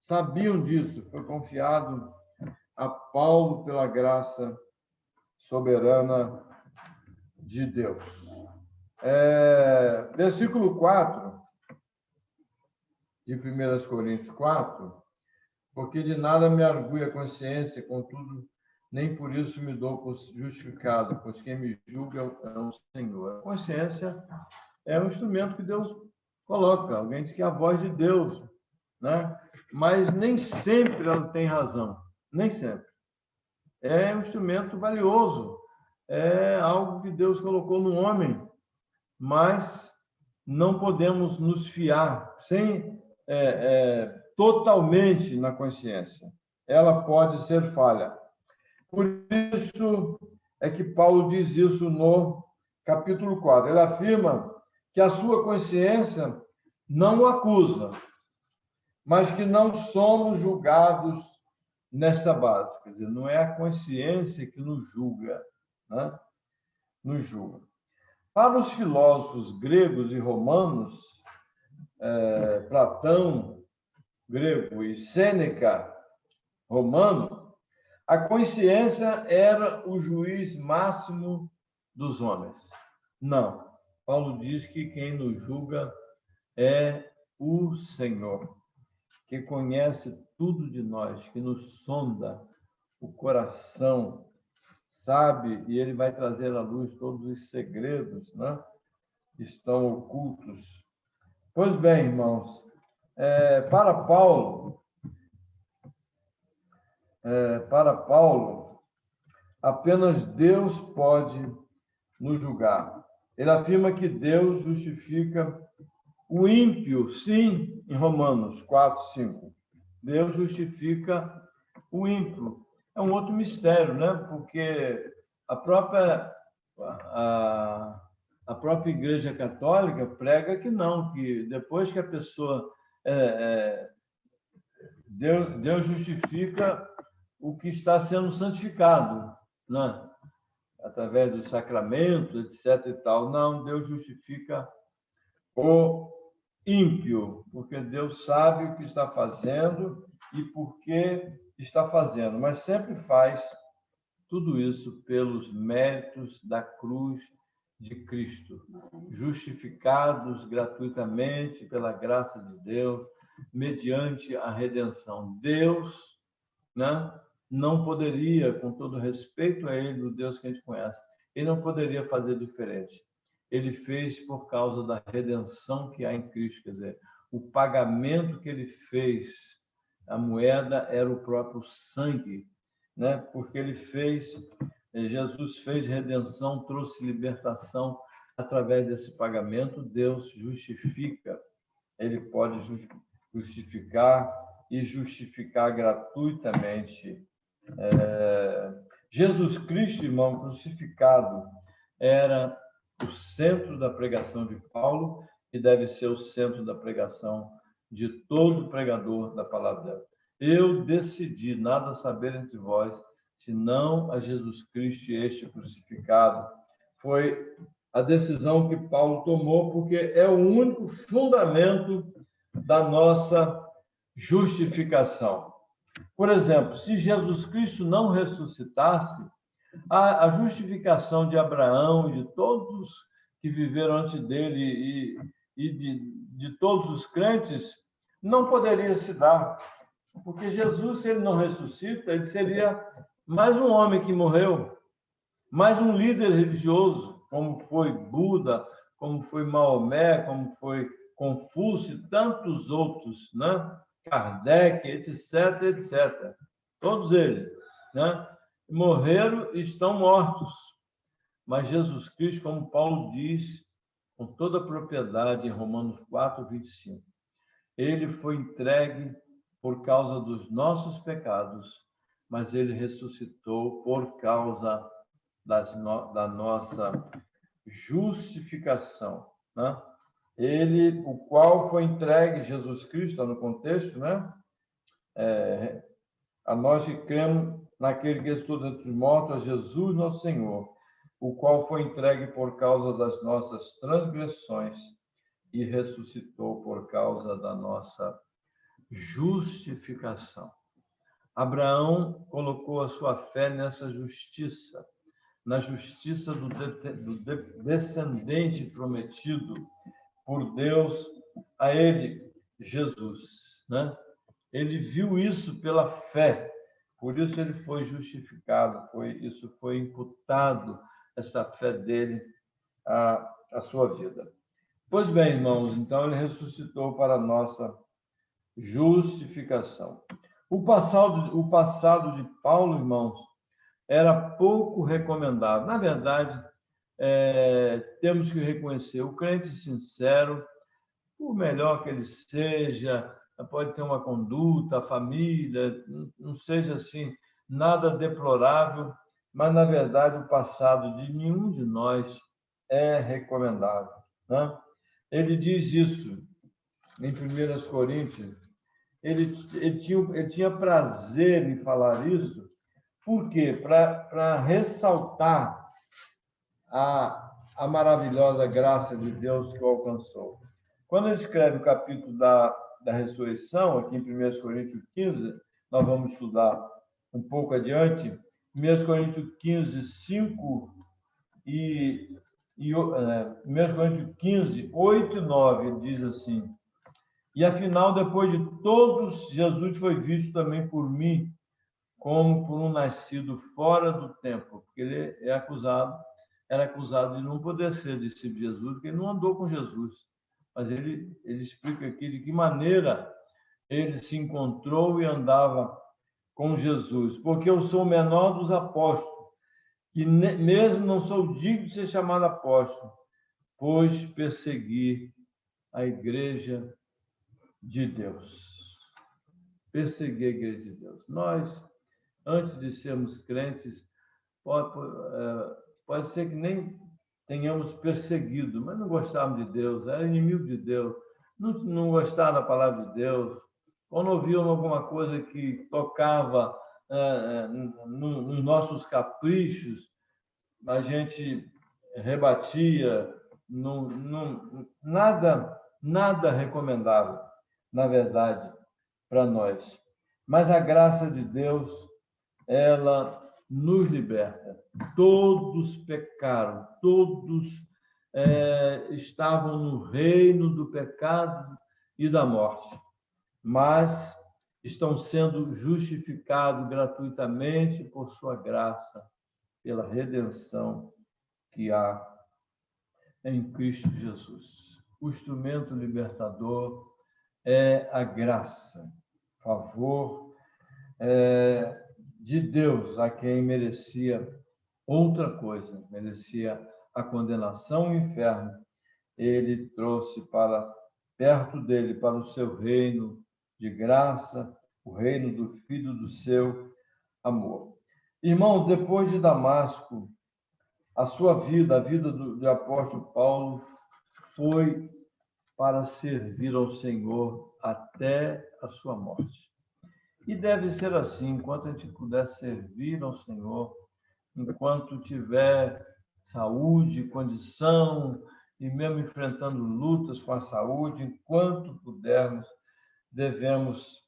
sabiam disso. Foi confiado a Paulo pela graça soberana de Deus. Versículo 4 de 1 Coríntios 4, porque de nada me argui a consciência, contudo, nem por isso me dou por justificado, pois quem me julga é o Senhor. A consciência é um instrumento que Deus coloca, alguém diz que é a voz de Deus, né? Mas nem sempre ela tem razão, nem sempre. É um instrumento valioso, é algo que Deus colocou no homem, mas não podemos nos fiar totalmente na consciência. Ela pode ser falha. Por isso é que Paulo diz isso no capítulo 4. Ele afirma que a sua consciência não o acusa, mas que não somos julgados nesta base. Quer dizer, não é a consciência que nos julga, né? Nos julga. Para os filósofos gregos e romanos, Platão, grego, e Sêneca, romano, a consciência era o juiz máximo dos homens. Não. Paulo diz que quem nos julga é o Senhor, que conhece tudo de nós, que nos sonda o coração, sabe, e ele vai trazer à luz todos os segredos, né, que estão ocultos. Pois bem, irmãos, para Paulo, apenas Deus pode nos julgar. Ele afirma que Deus justifica o ímpio, sim, em Romanos 4, 5. Deus justifica o ímpio. É um outro mistério, né? Porque a própria Igreja Católica prega que não, que depois que a pessoa... Deus justifica o que está sendo santificado, né? Através dos sacramentos, etc. e tal. Não, Deus justifica o ímpio, porque Deus sabe o que está fazendo e por que está fazendo, mas sempre faz tudo isso pelos méritos da cruz de Cristo, justificados gratuitamente pela graça de Deus, mediante a redenção. Deus, né, não poderia, com todo respeito a Ele, o Deus que a gente conhece, Ele não poderia fazer diferente. Ele fez por causa da redenção que há em Cristo, quer dizer, o pagamento que Ele fez, a moeda era o próprio sangue, né? Porque Ele fez, Jesus fez redenção, trouxe libertação através desse pagamento. Deus justifica, Ele pode justificar e justificar gratuitamente. Jesus Cristo, irmão, crucificado, era o centro da pregação de Paulo e deve ser o centro da pregação de todo pregador da palavra de Deus. Eu decidi nada saber entre vós, senão a Jesus Cristo e este crucificado. Foi a decisão que Paulo tomou, porque é o único fundamento da nossa justificação. Por exemplo, se Jesus Cristo não ressuscitasse, a justificação de Abraão e de todos os que viveram antes dele e de todos os crentes não poderia se dar. Porque Jesus, se ele não ressuscita, ele seria mais um homem que morreu, mais um líder religioso, como foi Buda, como foi Maomé, como foi Confúcio e tantos outros, né? Kardec, etc, etc. Todos eles, né? Morreram e estão mortos. Mas Jesus Cristo, como Paulo diz, com toda a propriedade em Romanos 4, 25, ele foi entregue por causa dos nossos pecados, mas ele ressuscitou por causa da nossa justificação, né? Ele, o qual foi entregue, Jesus Cristo, está no contexto, né? A nós que cremos naquele que ressuscitou dentre os mortos, a Jesus nosso Senhor, o qual foi entregue por causa das nossas transgressões e ressuscitou por causa da nossa justificação. Abraão colocou a sua fé nessa justiça, na justiça do descendente prometido por Deus a ele, Jesus, né? Ele viu isso pela fé, por isso ele foi justificado, isso foi imputado, essa fé dele à sua vida. Pois bem, irmãos, então ele ressuscitou para a nossa justificação. O passado de Paulo, irmãos, era pouco recomendável. Na verdade, temos que reconhecer, o crente sincero, por melhor que ele seja, pode ter uma conduta, a família, não seja assim, nada deplorável, mas, na verdade, o passado de nenhum de nós é recomendável, né? Ele diz isso em 1 Coríntios, ele tinha prazer em falar isso, por quê? Para ressaltar a maravilhosa graça de Deus que o alcançou. Quando ele escreve o capítulo da ressurreição, aqui em 1 Coríntios 15, nós vamos estudar um pouco adiante, 1 Coríntios 15, 5 1 Coríntios 15, 8 e 9, ele diz assim: e afinal, depois de todos, Jesus foi visto também por mim, como por um nascido fora do tempo, porque ele era acusado de não poder ser discípulo de Jesus, porque ele não andou com Jesus. Mas ele explica aqui de que maneira ele se encontrou e andava com Jesus. Porque eu sou o menor dos apóstolos, e mesmo não sou digno de ser chamado apóstolo, pois persegui a igreja de Deus. Persegui a igreja de Deus. Nós, antes de sermos crentes, pode ser que nem tenhamos perseguido, mas não gostávamos de Deus, era inimigo de Deus, não gostava da palavra de Deus, quando ouviam alguma coisa que tocava nos nossos caprichos, a gente rebatia, nada recomendável, na verdade, para nós. Mas a graça de Deus, ela nos liberta. Todos pecaram, todos estavam no reino do pecado e da morte, mas estão sendo justificados gratuitamente por sua graça, pela redenção que há em Cristo Jesus. O instrumento libertador é a graça, favor de Deus, a quem merecia outra coisa, merecia a condenação e o inferno. Ele trouxe para perto dele, para o seu reino de graça, o reino do Filho do seu amor. Irmão, depois de Damasco, a sua vida, a vida do apóstolo Paulo, foi para servir ao Senhor até a sua morte. E deve ser assim, enquanto a gente puder servir ao Senhor, enquanto tiver saúde, condição, e mesmo enfrentando lutas com a saúde, enquanto pudermos, devemos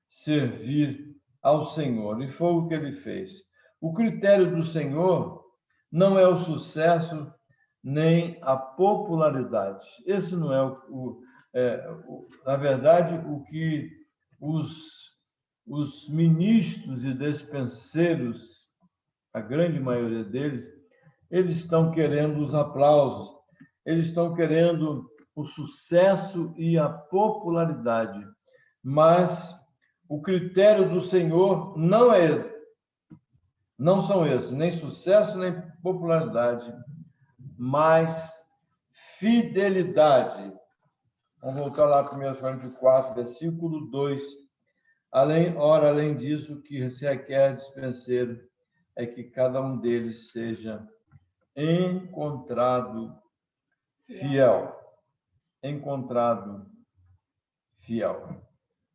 servir ao Senhor. E foi o que ele fez. O critério do Senhor não é o sucesso nem a popularidade. Esse não é na verdade, o que os ministros e despenseiros, a grande maioria deles, eles estão querendo os aplausos, eles estão querendo o sucesso e a popularidade, mas o critério do Senhor não são esses, nem sucesso, nem popularidade, mas fidelidade. Vamos voltar lá para 1 Coríntios 4, versículo 2. Além disso, o que se requer dispenseiro é que cada um deles seja encontrado fiel. Encontrado fiel.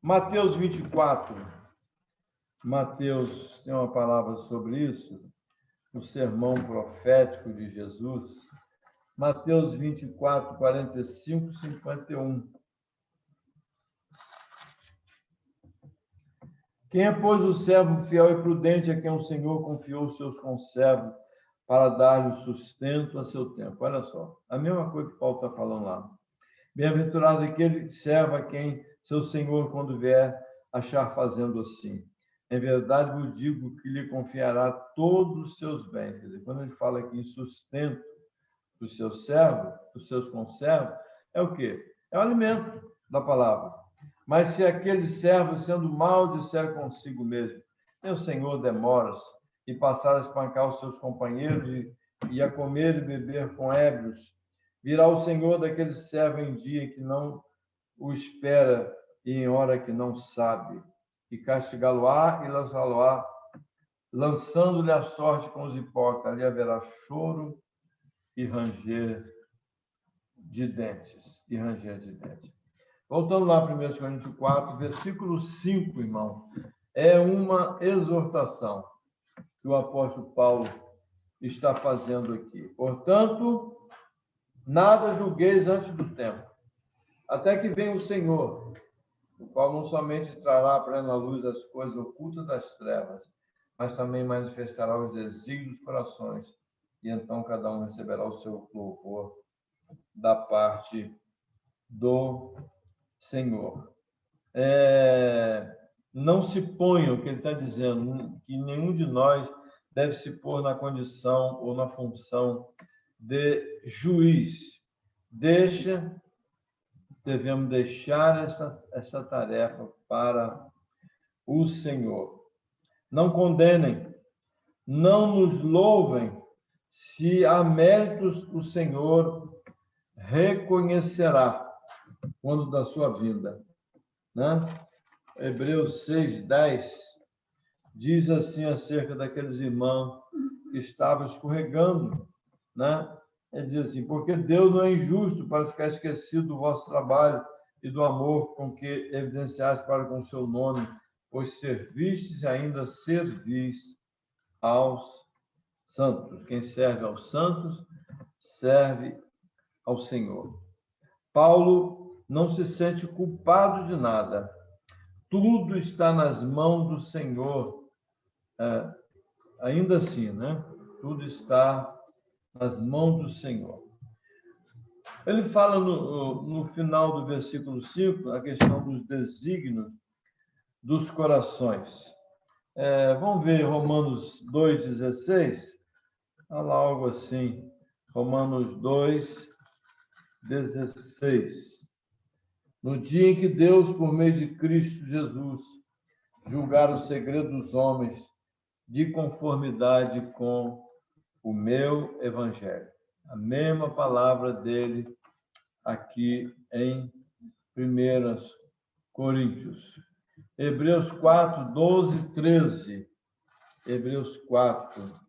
Mateus 24. Mateus tem uma palavra sobre isso, o sermão profético de Jesus. Mateus 24, 45, 51. Quem é, pois, o servo fiel e prudente a quem o Senhor confiou os seus conservos para dar-lhe sustento a seu tempo? Olha só, a mesma coisa que Paulo está falando lá. Bem-aventurado aquele servo a quem seu Senhor, quando vier, achar fazendo assim. Em verdade vos digo que lhe confiará todos os seus bens. Quer dizer, quando ele fala aqui em sustento dos seus servos, dos seus conservos, é o quê? É o alimento da palavra. Mas se aquele servo, sendo mau, disser consigo mesmo, meu Senhor demora-se, e passar a espancar os seus companheiros e a comer e beber com ébrios, virá o Senhor daquele servo em dia que não o espera e em hora que não sabe, e castigá-lo-á e lançá-lo-á, lançando-lhe a sorte com os hipócritas. Ali haverá choro e ranger de dentes. Voltando lá para 1 Coríntios 4, versículo 5, irmão, é uma exortação que o apóstolo Paulo está fazendo aqui. Portanto, nada julgueis antes do tempo, até que venha o Senhor, o qual não somente trará à plena luz as coisas ocultas das trevas, mas também manifestará os desígnios dos corações, e então cada um receberá o seu louvor da parte do Senhor. Não se ponha, o que ele está dizendo, que nenhum de nós deve se pôr na condição ou na função de juiz. Devemos deixar essa tarefa para o Senhor. Não condenem, não nos louvem, se há méritos o Senhor reconhecerá quando da sua vinda, né? Hebreus 6:10 diz assim acerca daqueles irmãos que estavam escorregando, né? Ele diz assim: porque Deus não é injusto para ficar esquecido do vosso trabalho e do amor com que evidenciais para com o seu nome, pois servistes e ainda servis aos santos. Quem serve aos santos, serve ao Senhor. Paulo não se sente culpado de nada. Tudo está nas mãos do Senhor. Ainda assim, né? Tudo está nas mãos do Senhor. Ele fala no final do versículo 5, a questão dos desígnios dos corações. Vamos ver Romanos 2,16. Fala algo assim. Romanos 2,16. No dia em que Deus, por meio de Cristo Jesus, julgar o segredo dos homens de conformidade com o meu evangelho. A mesma palavra dele aqui em 1 Coríntios. Hebreus 4, 12 e 13. Hebreus 4.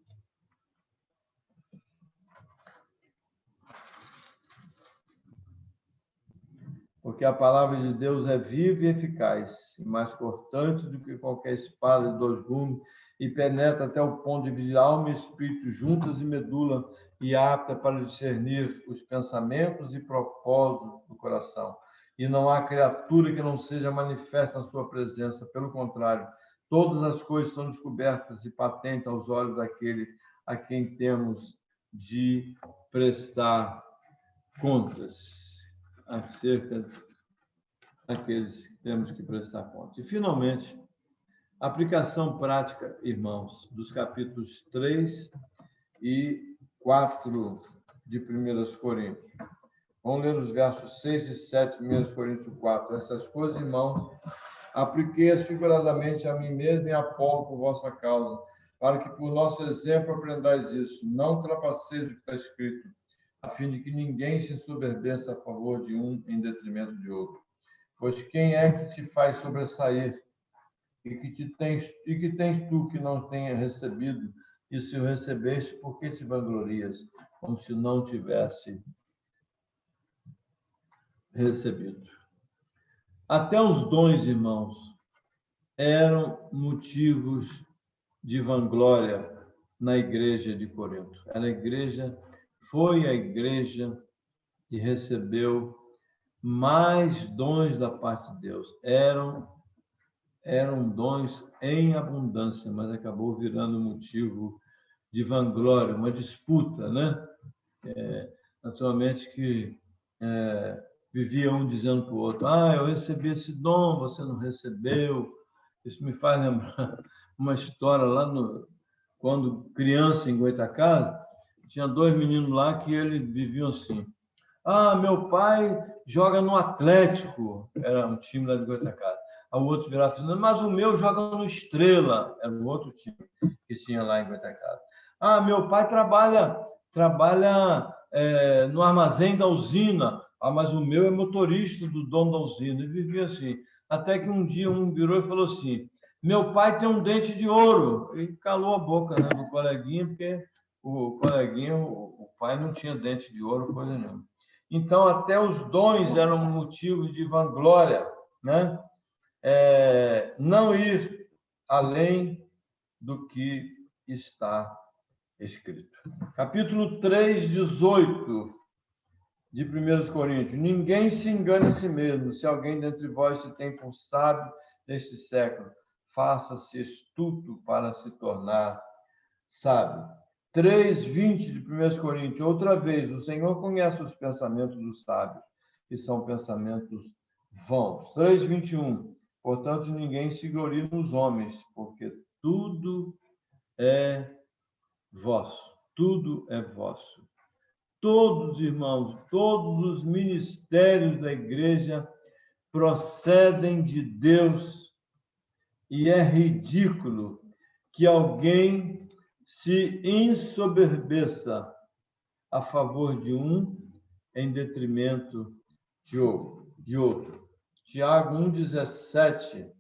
Porque a palavra de Deus é viva e eficaz, e mais cortante do que qualquer espada de 2 gumes, e penetra até o ponto de dividir alma e espírito, juntas e medula, e apta para discernir os pensamentos e propósitos do coração. E não há criatura que não seja manifesta na sua presença, pelo contrário, todas as coisas estão descobertas e patentes aos olhos daquele a quem temos de prestar contas. Acerca daqueles que temos que prestar conta. E, finalmente, aplicação prática, irmãos, dos capítulos 3 e 4 de 1 Coríntios. Vamos ler os versos 6 e 7 de 1 Coríntios 4. Essas coisas, irmãos, apliquei-as figuradamente a mim mesmo e a Apolo por vossa causa, para que por nosso exemplo aprendais isso. Não trapaceis o que está escrito, a fim de que ninguém se ensoberbeça a favor de um em detrimento de outro. Pois quem é que te faz sobressair? E que tens tu que não tenha recebido? E se o recebeste, por que te vanglorias? Como se não tivesse recebido. Até os dons, irmãos, eram motivos de vanglória na igreja de Corinto. Foi a igreja que recebeu mais dons da parte de Deus. Eram dons em abundância, mas acabou virando motivo de vanglória, uma disputa, né? Naturalmente que vivia um dizendo para o outro: eu recebi esse dom, você não recebeu. Isso me faz lembrar uma história lá quando criança em Goitacazes, tinha 2 meninos lá que eles viviam assim: meu pai joga no Atlético, era um time lá de Goitacazes. O outro virava assim: mas o meu joga no Estrela, era o outro time que tinha lá em Goitacazes. Meu pai trabalha no armazém da usina, mas o meu é motorista do dono da usina. E vivia assim. Até que um dia um virou e falou assim: meu pai tem um dente de ouro. E calou a boca, né, do coleguinha, porque o coleguinha, o pai não tinha dente de ouro, coisa nenhuma. Então, até os dons eram motivos de vanglória, né? Não ir além do que está escrito. Capítulo 3, 18 de 1 Coríntios. Ninguém se engane a si mesmo. Se alguém dentre vós se tem por sábio neste século, faça-se astuto para se tornar sábio. 3:20 de 1 Coríntios. Outra vez, o Senhor conhece os pensamentos dos sábios, que são pensamentos vãos. 3:21. Portanto, ninguém se glorie nos homens, porque tudo é vosso. Tudo é vosso. Todos, irmãos, todos os ministérios da igreja procedem de Deus, e é ridículo que alguém se ensoberbeça a favor de um em detrimento de outro. Tiago 1,17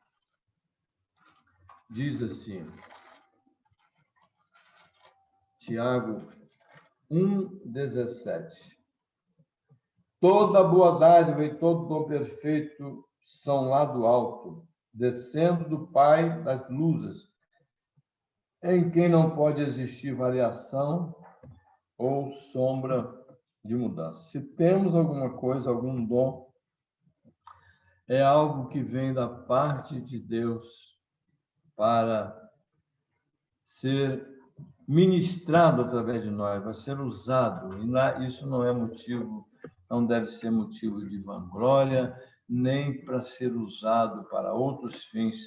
diz assim. Tiago 1,17. Toda boa dádiva e todo dom perfeito são lá do alto, descendo do Pai das luzes, em quem não pode existir variação ou sombra de mudança. Se temos alguma coisa, algum dom, é algo que vem da parte de Deus para ser ministrado através de nós, vai ser usado. E isso não é motivo não deve ser motivo de vanglória, nem para ser usado para outros fins,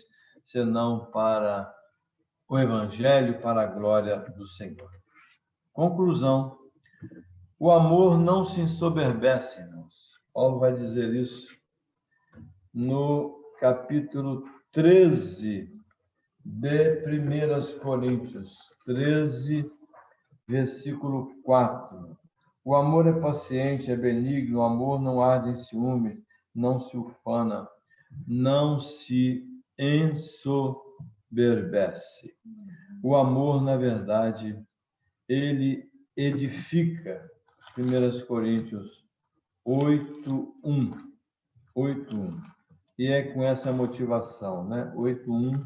senão para o Evangelho, para a glória do Senhor. Conclusão: o amor não se ensoberbece, irmãos. Paulo vai dizer isso no capítulo 13 de 1 Coríntios, 13, versículo 4. O amor é paciente, é benigno, o amor não arde em ciúme, não se ufana, não se ensoberbece. O amor, na verdade, ele edifica. 1 Coríntios 8:1. 8:1. E é com essa motivação, né? 8:1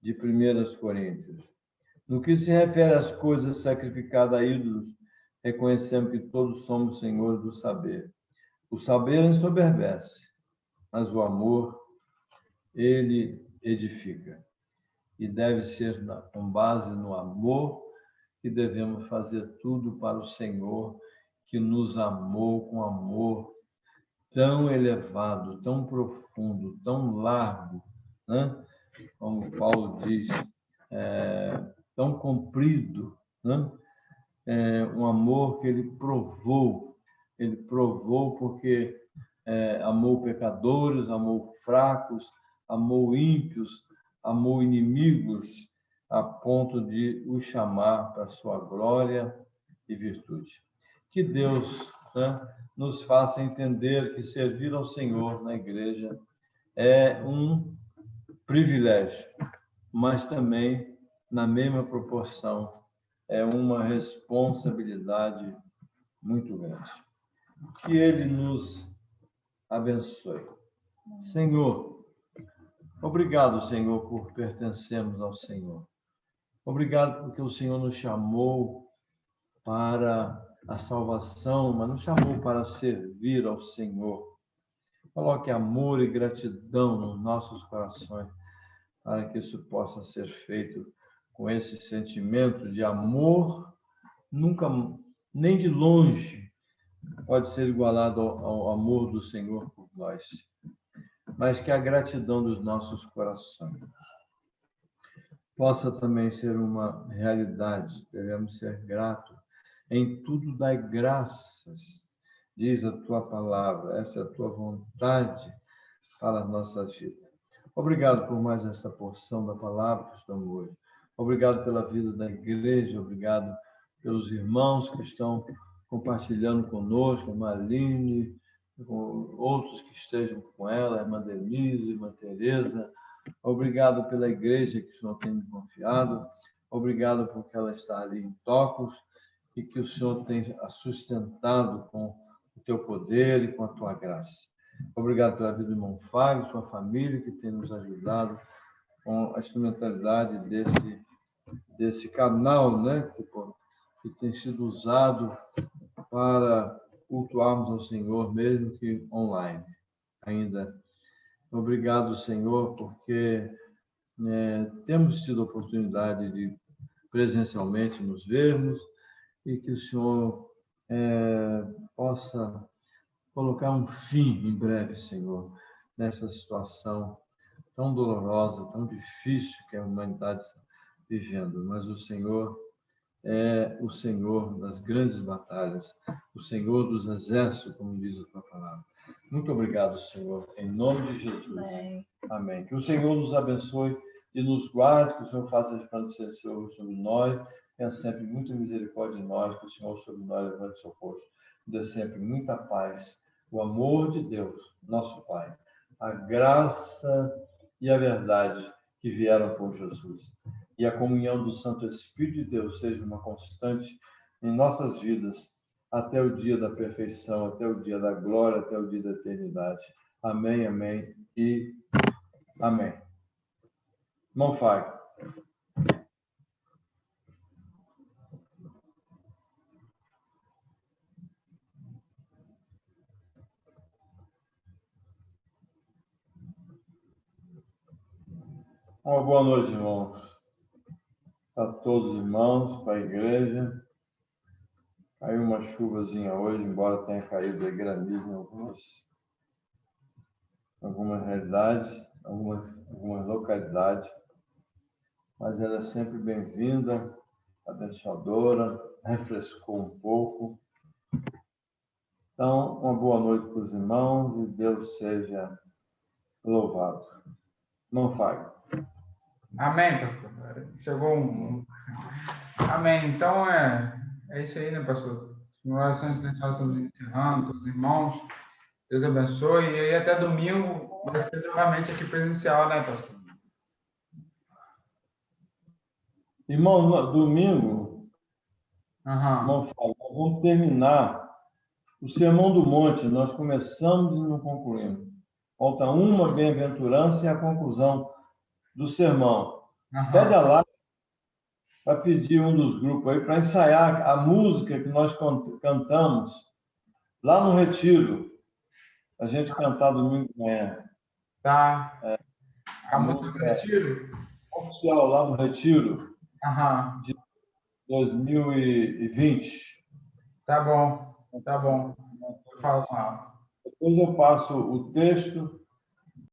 de 1 Coríntios. No que se refere às coisas sacrificadas a ídolos, reconhecemos que todos somos senhores do saber. O saber ensoberbece, mas o amor, ele edifica. E deve ser com base no amor que devemos fazer tudo para o Senhor, que nos amou com amor tão elevado, tão profundo, tão largo, né? Como Paulo diz, tão comprido, né? Um amor que ele provou porque amou pecadores, amou fracos, amou ímpios, amou inimigos, a ponto de os chamar para sua glória e virtude. Que Deus, né, nos faça entender que servir ao Senhor na igreja é um privilégio, mas também, na mesma proporção, é uma responsabilidade muito grande. Que Ele nos abençoe. Senhor, obrigado, Senhor, por pertencermos ao Senhor. Obrigado porque o Senhor nos chamou para a salvação, mas nos chamou para servir ao Senhor. Coloque amor e gratidão nos nossos corações, para que isso possa ser feito com esse sentimento de amor, nunca, nem de longe, pode ser igualado ao amor do Senhor por nós, mas que a gratidão dos nossos corações possa também ser uma realidade. Devemos ser gratos. Em tudo dai graças, diz a tua palavra, essa é a tua vontade para as nossas vidas. Obrigado por mais essa porção da palavra que estamos hoje. Obrigado pela vida da igreja, obrigado pelos irmãos que estão compartilhando conosco, a Marlene, com outros que estejam com ela, a irmã Denise, a irmã Tereza. Obrigado pela igreja que o Senhor tem me confiado. Obrigado porque ela está ali em Tocos e que o Senhor tem a sustentado com o teu poder e com a tua graça. Obrigado pela vida do irmão Fábio, sua família, que tem nos ajudado com a instrumentalidade desse canal, né, que tem sido usado para cultuarmos ao Senhor, mesmo que online ainda. Obrigado, Senhor, porque temos tido a oportunidade de presencialmente nos vermos e que o Senhor possa colocar um fim em breve, Senhor, nessa situação tão dolorosa, tão difícil que a humanidade está vivendo. Mas o Senhor é o Senhor das grandes batalhas, o Senhor dos exércitos, como diz a tua palavra. Muito obrigado, Senhor, em nome de Jesus. Amém. Amém. Que o Senhor nos abençoe e nos guarde, que o Senhor faça resplandecer seu rosto sobre nós, tenha sempre muita misericórdia de nós, que o Senhor sobre nós levante seu rosto, dê sempre muita paz, o amor de Deus, nosso Pai, a graça e a verdade que vieram por Jesus. E a comunhão do Santo Espírito de Deus seja uma constante em nossas vidas, até o dia da perfeição, até o dia da glória, até o dia da eternidade. Amém, amém e amém. Irmão Fábio. Uma boa noite, irmãos. Para todos os irmãos, para a igreja. Caiu uma chuvazinha hoje, embora tenha caído aí granizo em algumas realidades, algumas localidades, mas ela é sempre bem-vinda, abençoadora, refrescou um pouco. Então, uma boa noite para os irmãos e Deus seja louvado. Não falhe. Amém, pastor. Chegou Amém. Então, é isso aí, né, pastor? As orações silenciosas estamos encerrando, todos os irmãos. Deus abençoe. E aí, até domingo, vai ser novamente aqui presencial, né, pastor? Irmão, domingo, Aham. nós vamos terminar o Sermão do Monte. Nós começamos e não concluímos. Falta uma bem-aventurança e a conclusão do sermão. Pede a lá para pedir um dos grupos aí para ensaiar a música que nós cantamos lá no Retiro. A gente cantar domingo de manhã. Tá. A música do Retiro? Oficial lá no Retiro. Aham. De 2020. Tá bom. Tá bom. Eu falo com ela. Depois eu passo o texto